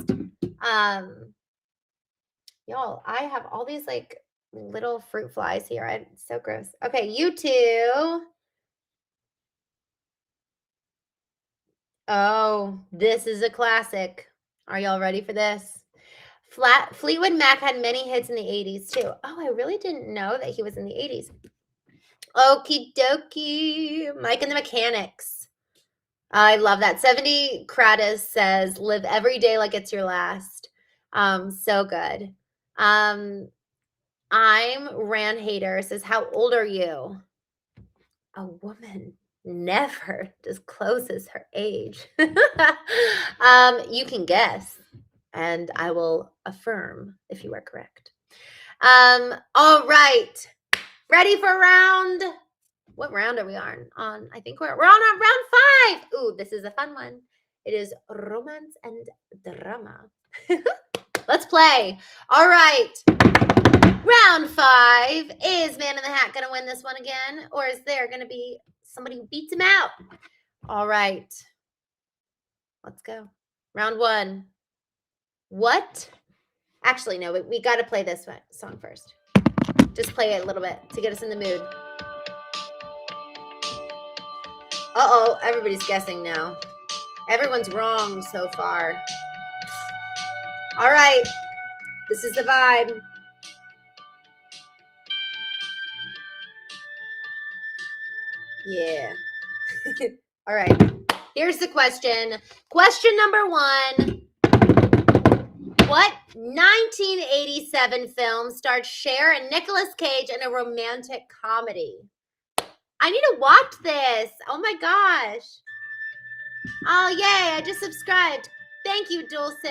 A: Y'all, I have all these like little fruit flies here. It's so gross. Okay, U2. Oh, this is a classic. Are y'all ready for this? Fleetwood Mac had many hits in the 80s too. Oh, I really didn't know that he was in the 80s. Okie dokie. Mike and the Mechanics. I love that. 70 Kratos says, live every day like it's your last. So good. I'm Ran Hater says, how old are you? A woman never discloses her age. You can guess. and I will affirm if you are correct. All right. Ready for round? What round are we on? I think we're on round 5. Ooh, this is a fun one. It is romance and drama. Let's play. All right. Round 5. Is Man in the Hat going to win this one again? Or is there going to be somebody who beats him out? All right. Let's go. Round 1. What? Actually, no, we got to play this song first. Just play it a little bit to get us in the mood. Uh-oh, everybody's guessing now. Everyone's wrong so far. All right. This is the vibe. Yeah. All right. Here's the question. Question number 1. What 1987 film starred Cher and Nicolas Cage in a romantic comedy? I need to watch this. Oh my gosh. Oh, yay. I just subscribed. Thank you, Deuces.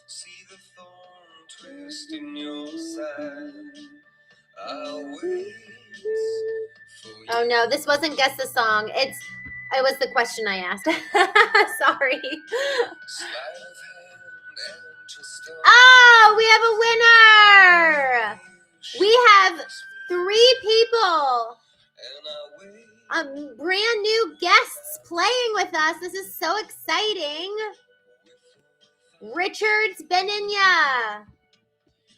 A: See the thorn twist in your side. I'll wait for you. Oh no, this wasn't Guess the Song. It was the question I asked. Sorry. Oh, we have a winner. We have 3 people. Brand new guests playing with us. This is so exciting. Richard's Beninya.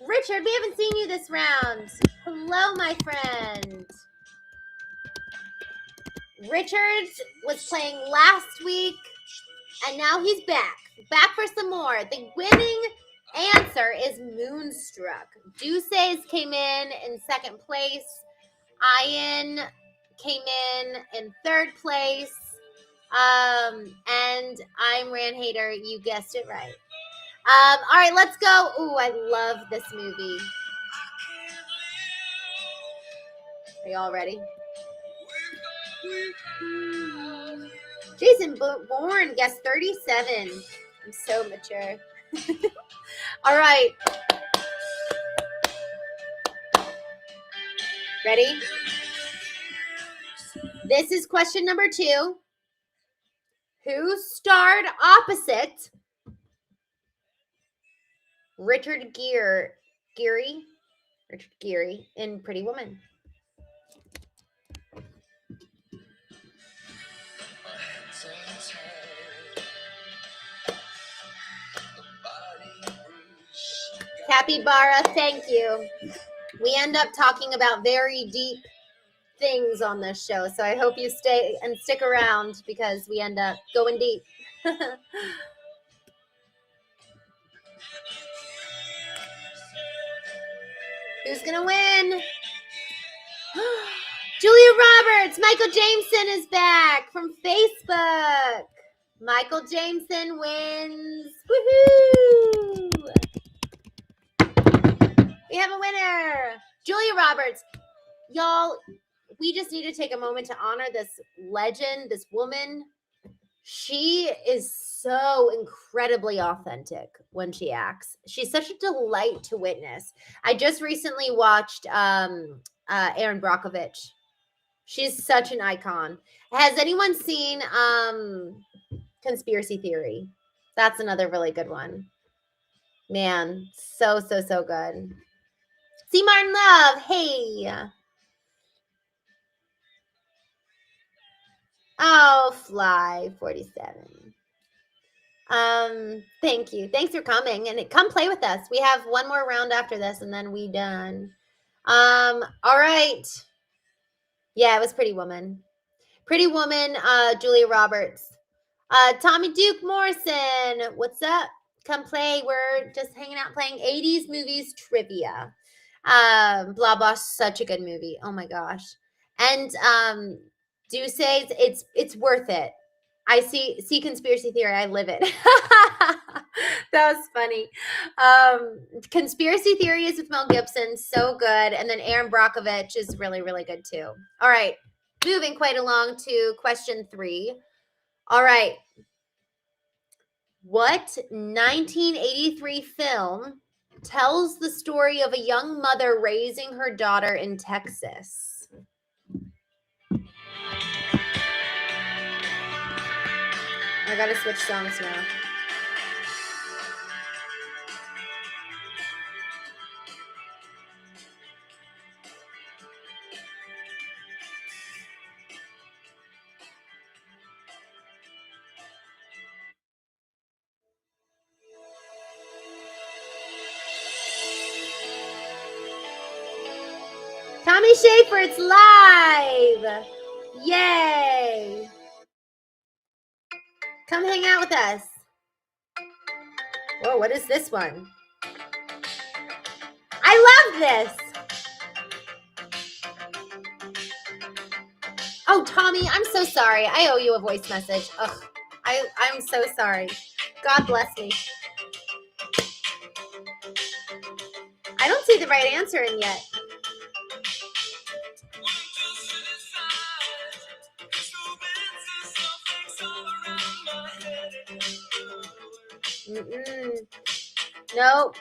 A: Richard, we haven't seen you this round. Hello, my friend. Richard was playing last week, and now he's back. Back for some more. The winning answer is Moonstruck. Deuces came in 2nd place. Ian came in 3rd place. And I'm Ran Hater. You guessed it right. All right, let's go. Ooh, I love this movie. Are y'all ready? Jason Bourne guessed 37. I'm so mature. All right. Ready? This is question number 2. Who starred opposite Richard Gere in Pretty Woman? Capybara, thank you. We end up talking about very deep things on this show, so I hope you stick around because we end up going deep. Who's gonna win? Julia Roberts. Michael Jameson is back from Facebook. Michael Jameson wins. Woohoo! We have a winner. Julia Roberts. Y'all, we just need to take a moment to honor this legend, this woman. She is so incredibly authentic when she acts. She's such a delight to witness. I just recently watched Erin Brockovich. She's such an icon. Has anyone seen Conspiracy Theory? That's another really good one. Man, so good. See Martin Love. Hey. Oh, Fly 47. Thank you. Thanks for coming and come play with us. We have one more round after this and then we done. All right. Yeah, it was Pretty Woman. Pretty Woman, Julia Roberts. Tommy Duke Morrison, what's up? Come play. We're just hanging out playing 80s movies trivia. Blah Blah, such a good movie. Oh my gosh. And Deuces, it's worth it. I see Conspiracy Theory. I live it. That was funny. Conspiracy Theory is with Mel Gibson. So good. And then Erin Brockovich is really, really good too. All right. moving quite along to question 3. All right. What 1983 film tells the story of a young mother raising her daughter in Texas? I gotta switch songs now. Tommy Schaefer, it's live! Yay! Come hang out with us. Whoa, what is this one? I love this! Oh, Tommy, I'm so sorry. I owe you a voice message. Ugh, I'm so sorry. God bless me. I don't see the right answer in yet. Nope.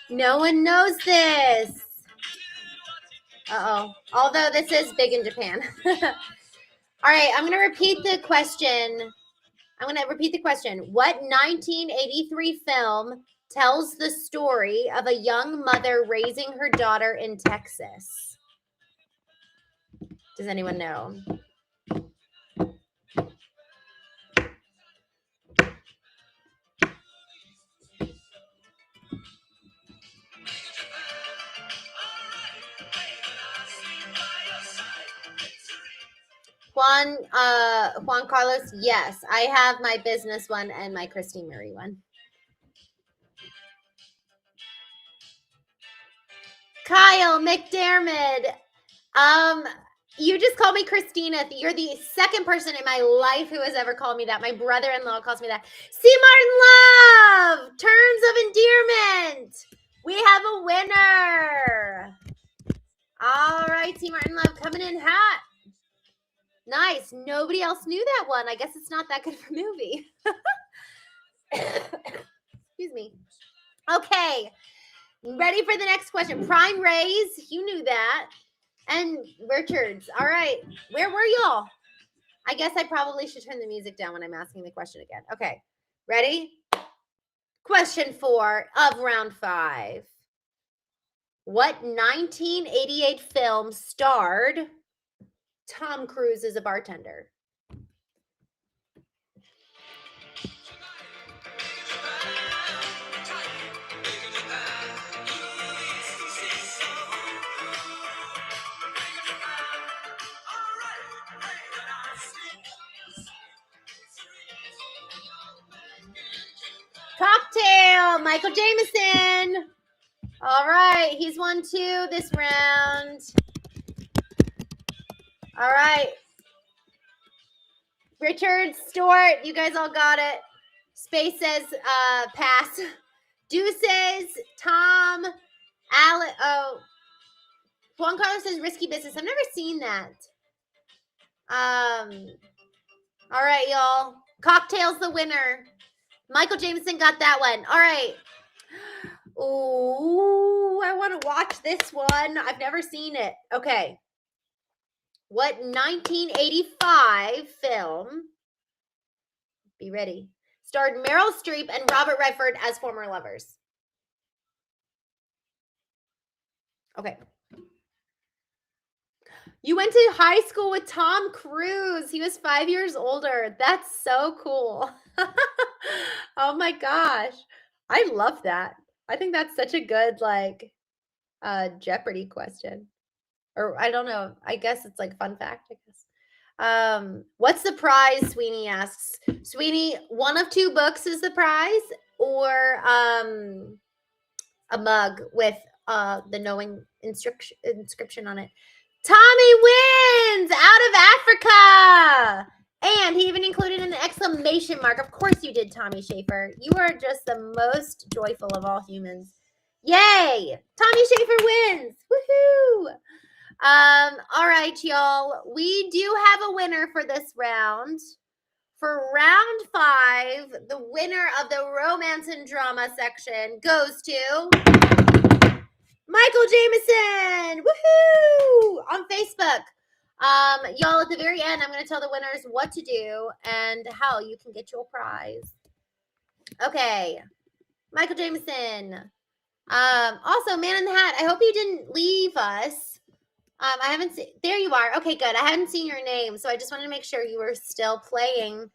A: No one knows this. Uh-oh. Although this is big in Japan. All right, I'm going to repeat the question. What 1983 film tells the story of a young mother raising her daughter in Texas? Does anyone know? Juan Carlos, yes. I have my business one and my Christene Marie one. Kyle McDermott. You just called me Christina. You're the second person in my life who has ever called me that. My brother-in-law calls me that. C. Martin Love, terms of endearment. We have a winner. All right, C. Martin Love coming in hot. Nice. Nobody else knew that one. I guess it's not that good of a movie. Excuse me. Okay. Ready for the next question. Prime Rays. You knew that. And Richards. All right. Where were y'all? I guess I probably should turn the music down when I'm asking the question again. Okay. Ready? Question 4 of round 5. What 1988 film starred Tom Cruise as a bartender? Cocktail, Michael Jameson. All right, he's won 2 this round. All right. Richard, Stuart, you guys all got it. Space says pass. Deuces, Tom, Alec. Oh, Juan Carlos says risky business. I've never seen that. All right, y'all. Cocktail's the winner. Michael Jameson got that one. All right. Ooh, I want to watch this one. I've never seen it. Okay. What 1985 film, be ready, starred Meryl Streep and Robert Redford as former lovers? Okay. You went to high school with Tom Cruise. He was 5 years older. That's so cool. Oh my gosh. I love that. I think that's such a good, like, Jeopardy question. Or I don't know. I guess it's like fun fact, I guess. What's the prize? Sweeney asks. Sweeney, 1 of 2 books is the prize, or a mug with the knowing inscription on it. Tommy wins out of Africa. And he even included an exclamation exclamation mark. Of course you did, Tommy Schaefer. You are just the most joyful of all humans. Yay! Tommy Schaefer wins. Woohoo! All right, y'all. We do have a winner for this round. For round 5, the winner of the romance and drama section goes to Michael Jameson. Woohoo! On Facebook. Y'all, at the very end, I'm going to tell the winners what to do and how you can get your prize. Okay. Michael Jameson. Also, Man in the Hat, I hope you didn't leave us. I haven't seen, there you are. Okay, good. I haven't seen your name, so I just wanted to make sure you were still playing.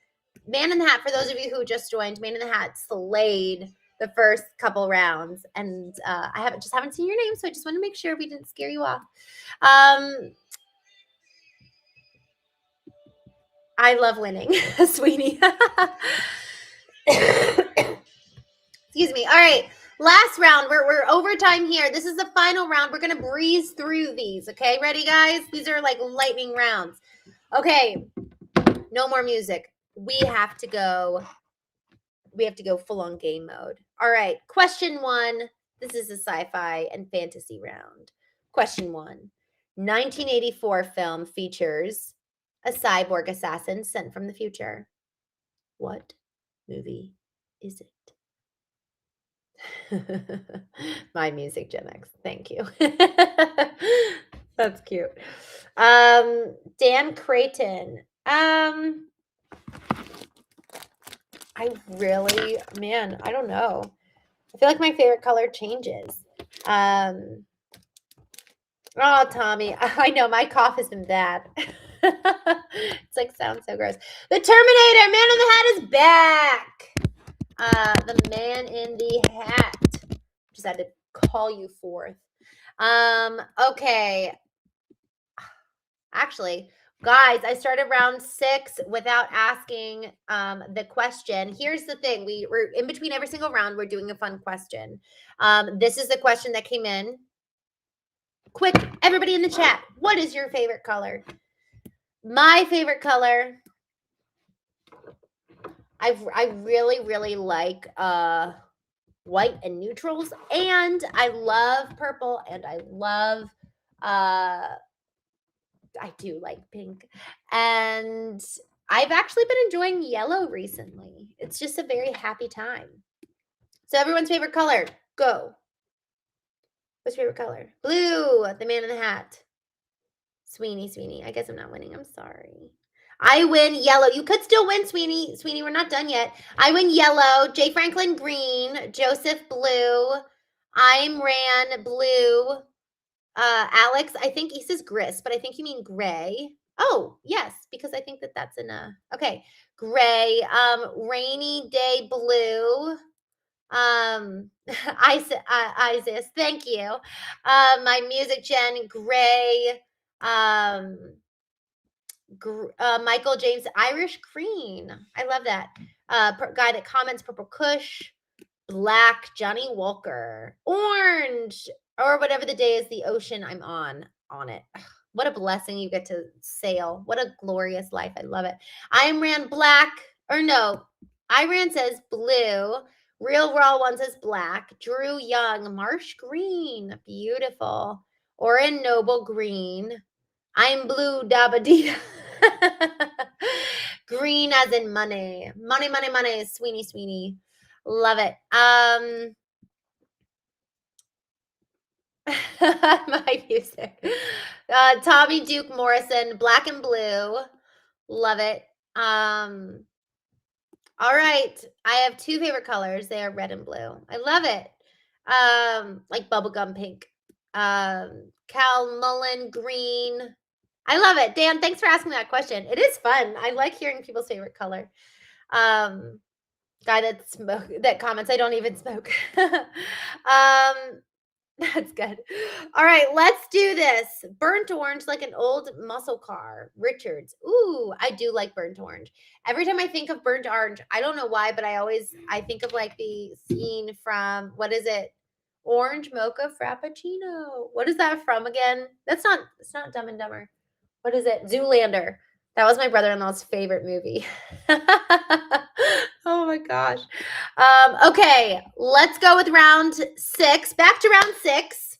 A: Man in the Hat, for those of you who just joined, Man in the Hat slayed the first couple rounds, and I haven't seen your name, so I just want to make sure we didn't scare you off. I love winning, Sweeney. Excuse me. All right. Last round. We're overtime here. This is the final round. We're going to breeze through these. Okay. Ready, guys? These are like lightning rounds. Okay. No more music. We have to go full on game mode. All right. Question 1. This is a sci-fi and fantasy round. Question 1. 1984 film features a cyborg assassin sent from the future. What movie is it? My music, Gen X. Thank you. That's cute. Dan Creighton. I don't know. I feel like my favorite color changes. Oh, Tommy. I know my cough has been bad. It's like sounds so gross. The Terminator, Man in the Hat is back. The Man in the Hat. Just had to call you forth. Okay. Actually, guys, I started round 6 without asking the question. Here's the thing. We're in between every single round. We're doing a fun question. This is the question that came in. Quick, everybody in the chat. What is your favorite color? My favorite color, I really, really like white and neutrals, and I love purple, and I love I do like pink, and I've actually been enjoying yellow recently. It's just a very happy time. So everyone's favorite color, go. What's your favorite color? Blue, the Man in the Hat. Sweeney. I guess I'm not winning. I'm sorry. I win yellow. You could still win, Sweeney. Sweeney, we're not done yet. I win yellow. Jay Franklin, green. Joseph, blue. I'm Ran, blue. Alex, I think he says gris, but I think you mean gray. Oh, yes, because I think that's in a, okay. Gray. Rainy day, blue. Isis, thank you. My music, Jen, gray. Michael James, Irish green. I love that. Guy that comments, purple Kush. Black, Johnny Walker. Orange, or whatever the day is, the ocean, I'm on it. What a blessing you get to sail. What a glorious life. I love it. I'm Ran black, or no, Iran says blue. Real Raw one says black. Drew Young, marsh green. Beautiful. Orin Noble, green. I'm blue, Dabadita. Green as in money. Money. Sweeney. Love it. My music. Tommy Duke Morrison, black and blue. Love it. All right. I have 2 favorite colors. They are red and blue. I love it. Like bubblegum pink. Cal Mullen, green. I love it. Dan, thanks for asking that question. It is fun. I like hearing people's favorite color. Guy that comments, I don't even smoke. That's good. All right, let's do this. Burnt orange, like an old muscle car. Richards. Ooh, I do like burnt orange. Every time I think of burnt orange, I don't know why, but I think of like the scene from, what is it? Orange Mocha Frappuccino. What is that from again? It's not Dumb and Dumber. What is it? Zoolander. That was my brother-in-law's favorite movie. Oh my gosh. Okay, let's go with round 6. Back to round 6.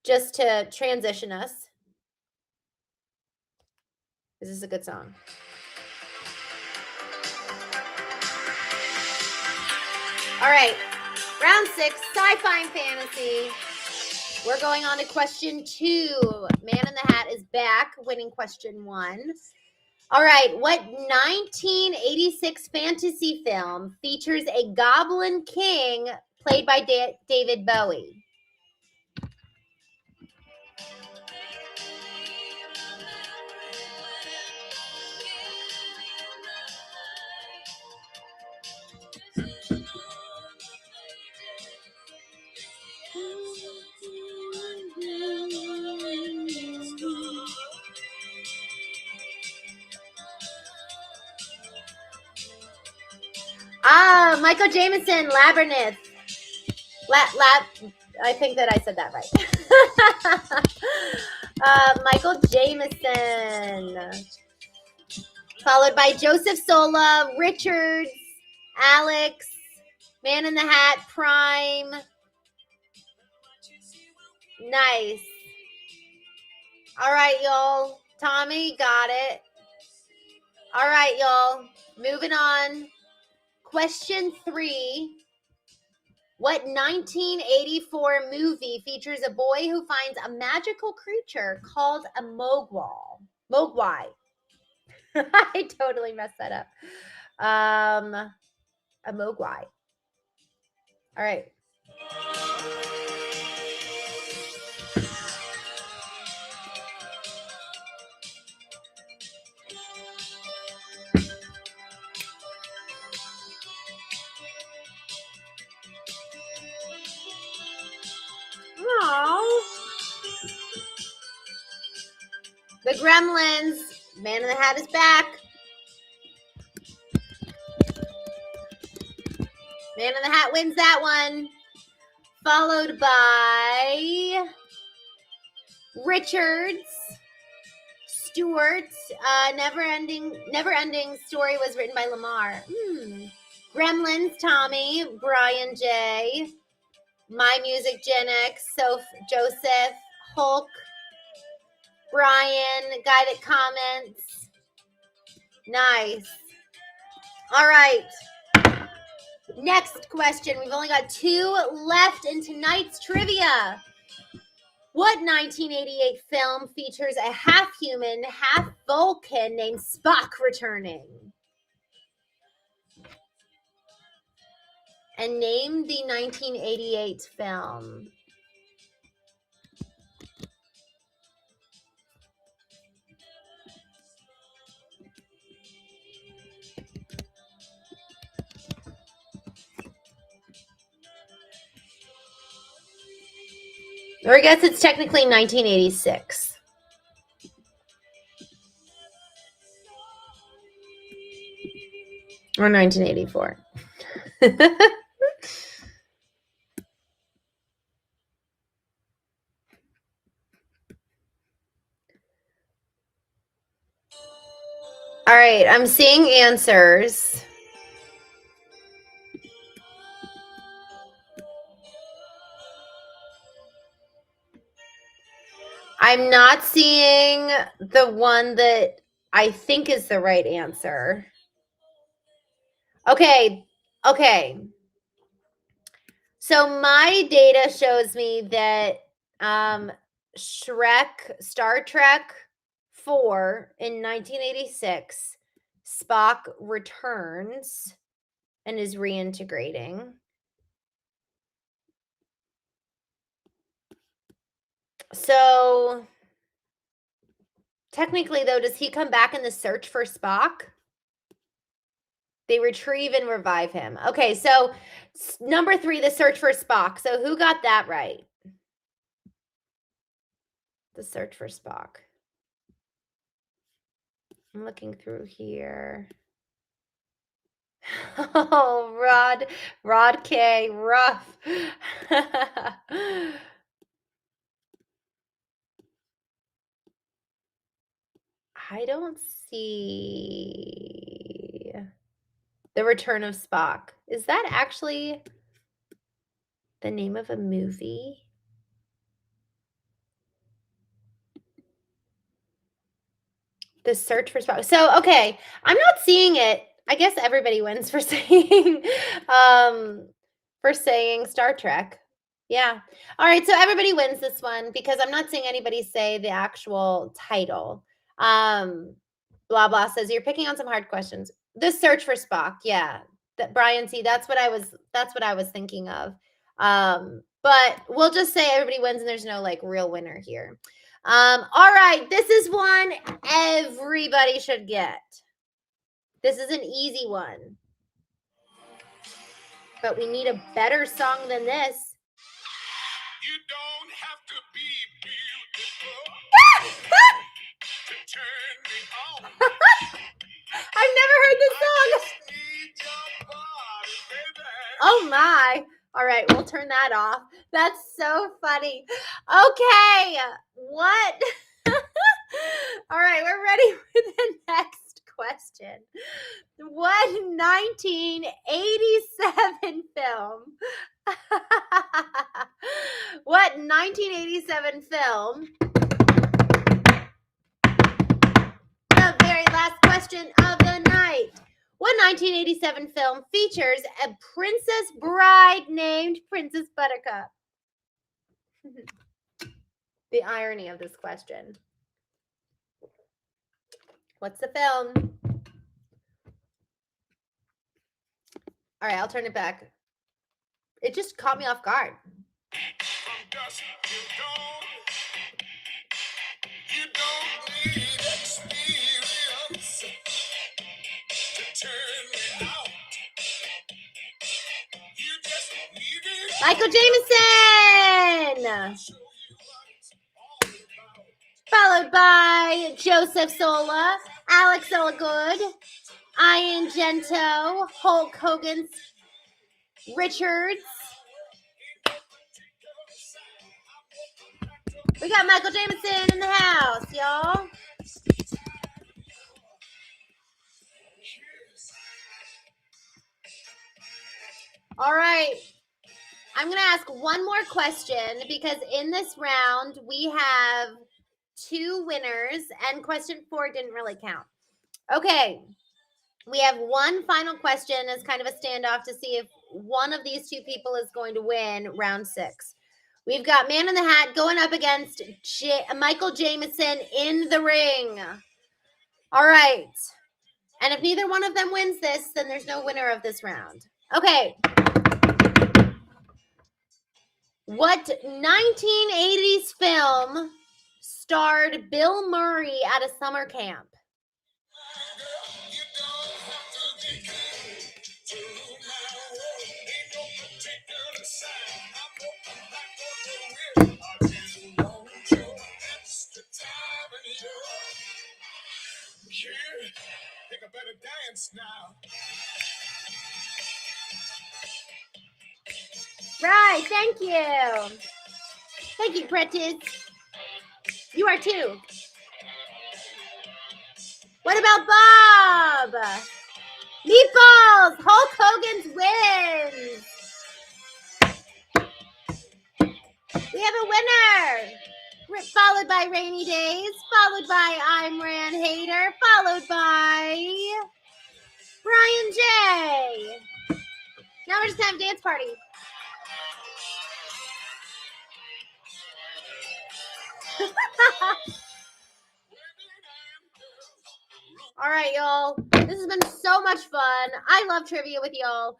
A: Just to transition us. This is a good song. All right, round 6, sci-fi and fantasy. We're going on to question 2. Man in the Hat is back, winning question 1. All right, what 1986 fantasy film features a goblin king played by David Bowie? Michael Jameson, Labyrinth. I think that I said that right. Michael Jameson. Followed by Joseph Sola, Richards, Alex, Man in the Hat, Prime. Nice. All right, y'all. Tommy got it. All right, y'all. Moving on. Question 3. What 1984 movie features a boy who finds a magical creature called a Mogwai? I totally messed that up. A Mogwai. All right. Aww. The Gremlins. Man in the Hat is back. Man in the Hat wins that one. Followed by Richards. Stewart. Never Ending Story was written by Lamar. Gremlins, Tommy. Brian J. My Music, Gen X. Joseph. Hulk. Brian. Guy that comments. Nice. All right. Next question. We've only got 2 left in tonight's trivia. What 1988 film features a half-human, half-Vulcan named Spock returning? And name the 1988 film. Or I guess it's technically 1986. Or 1984. All right, I'm seeing answers. I'm not seeing the one that I think is the right answer. Okay. So my data shows me that Star Trek 4 in 1986, Spock returns and is reintegrating. So technically, though, does he come back in the search for Spock? They retrieve and revive him. Okay, so number 3, the search for Spock. So who got that right? The search for Spock. I'm looking through here. Oh, Rod K, rough. I don't see The Return of Spock. Is that actually the name of a movie? The Search for Spock. So, okay, I'm not seeing it. I guess everybody wins for saying Star Trek. Yeah. All right, so everybody wins this one because I'm not seeing anybody say the actual title. Blah blah says you're picking on some hard questions. The Search for Spock. Yeah. That Brian C, that's what I was thinking of. But we'll just say everybody wins and there's no like real winner here. All right, this is one everybody should get. This is an easy one. But we need a better song than this. You don't have to be beautiful to turn me on. I've never heard this song. Oh my. All right, we'll turn that off. That's so funny. Okay, what? All right, we're ready for the next question. What 1987 film? What 1987 film? The very last question of the night. What 1987 film features a princess bride named Princess Buttercup? The irony of this question. What's the film? All right, I'll turn it back. It just caught me off guard. You don't need experience to turn me out. You just need it. Michael Jameson. Followed by Joseph Sola, Alex Olagood, Ian Gento, Hulk Hogan, Richards. We got Michael Jameson in the house, y'all. All right. I'm going to ask one more question because in this round we have 2 winners and question 4 didn't really count. Okay. We have one final question as kind of a standoff to see if one of these 2 people is going to win round 6. We've got Man in the Hat going up against Michael Jameson in the ring. All right. And if neither one of them wins this, then there's no winner of this round. Okay. What 1980s film starred Bill Murray at a summer camp? Think I better dance now. Right, thank you. Thank you, Prentice. You are too. What about Bob? Meatballs! Hulk Hogan's wins. We have a winner. Followed by Rainy Days. Followed by I'm Ran Hater. Followed by Brian J. Now we're just having a dance party. All right, y'all. This has been so much fun. I love trivia with y'all.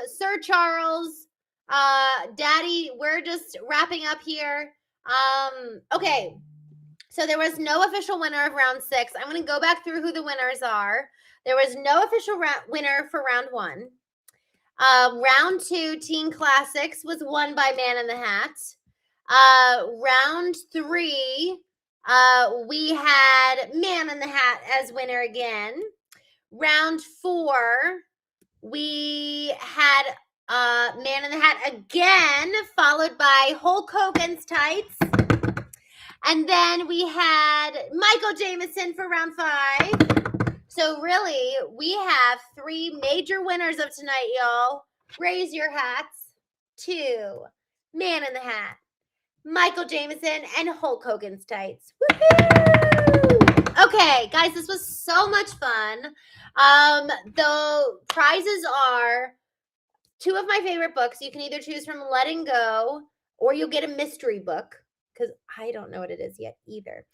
A: Sir Charles, Daddy, we're just wrapping up here. Okay. So there was no official winner of round 6. I'm going to go back through who the winners are. There was no official winner for round 1. Round 2, Teen Classics, was won by Man in the Hat. Round 3, we had Man in the Hat as winner again. Round 4, we had Man in the Hat again, followed by Hulk Hogan's Tights. And then we had Michael Jameson for round 5. So really, we have 3 major winners of tonight, y'all. Raise your hats to Man in the Hat, Michael Jameson, and Hulk Hogan's tights. Woohoo! Okay, guys, this was so much fun. The prizes are 2 of my favorite books. You can either choose from Letting Go, or you'll get a mystery book, because I don't know what it is yet either.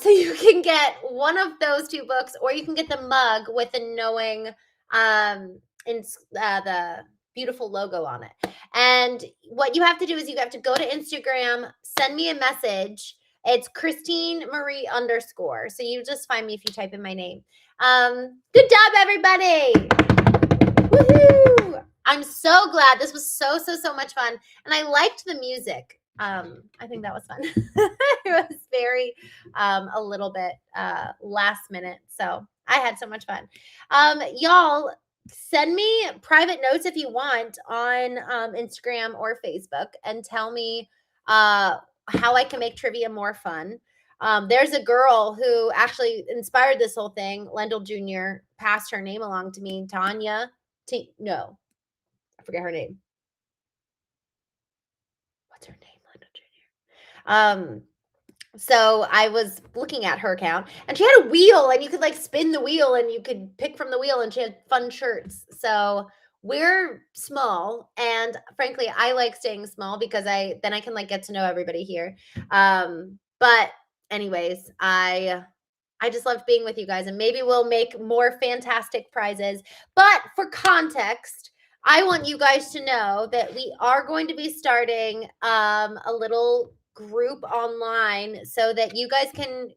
A: So you can get one of those 2 books, or you can get the mug with the knowing the beautiful logo on it. And what you have to do is you have to go to Instagram, send me a message. It's Christene Marie _. So you just find me if you type in my name. Good job, everybody. Woohoo! I'm so glad. This was so much fun. And I liked the music. I think that was fun. It was very a little bit last minute. So I had so much fun. Y'all, send me private notes if you want on Instagram or Facebook, and tell me how I can make trivia more fun. There's a girl who actually inspired this whole thing. Lendl Jr. passed her name along to me. Tanya. No, I forget her name. What's her name? Lendl Jr. So I was looking at her account, and she had a wheel, and you could like spin the wheel, and you could pick from the wheel, and she had fun shirts. So we're small, and frankly, I like staying small because then I can like get to know everybody here. But anyways, I just loved being with you guys, and maybe we'll make more fantastic prizes. But for context, I want you guys to know that we are going to be starting a little group online so that you guys can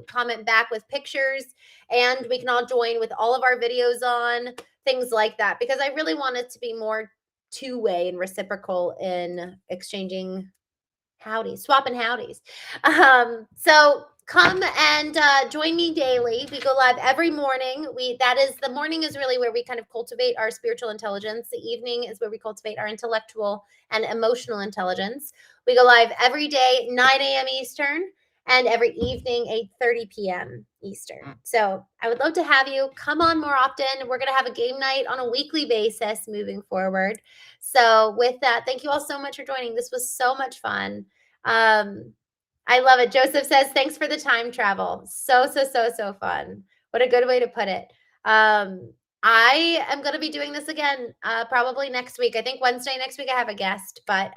A: comment back with pictures, and we can all join with all of our videos on, things like that, because I really want it to be more two-way and reciprocal in exchanging howdies, swapping howdies. So come and join me daily. We go live every morning. The morning is really where we kind of cultivate our spiritual intelligence. The evening is where we cultivate our intellectual and emotional intelligence. We go live every day, 9 a.m. Eastern, and every evening, 8:30 p.m. Eastern. So I would love to have you come on more often. We're going to have a game night on a weekly basis moving forward. So with that, thank you all so much for joining. This was so much fun. I love it. Joseph says, thanks for the time travel. So fun. What a good way to put it. I am going to be doing this again probably next week. I think Wednesday next week I have a guest. But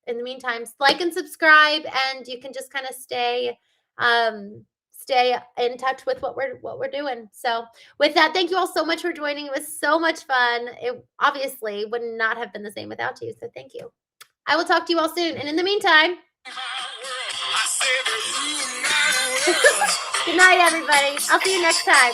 A: in the meantime, like and subscribe, and you can just kind of stay in touch with what we're doing. So with that, thank you all so much for joining. It was so much fun. It obviously would not have been the same without you. So thank you. I will talk to you all soon. And in the meantime, good night, everybody. I'll see you next time.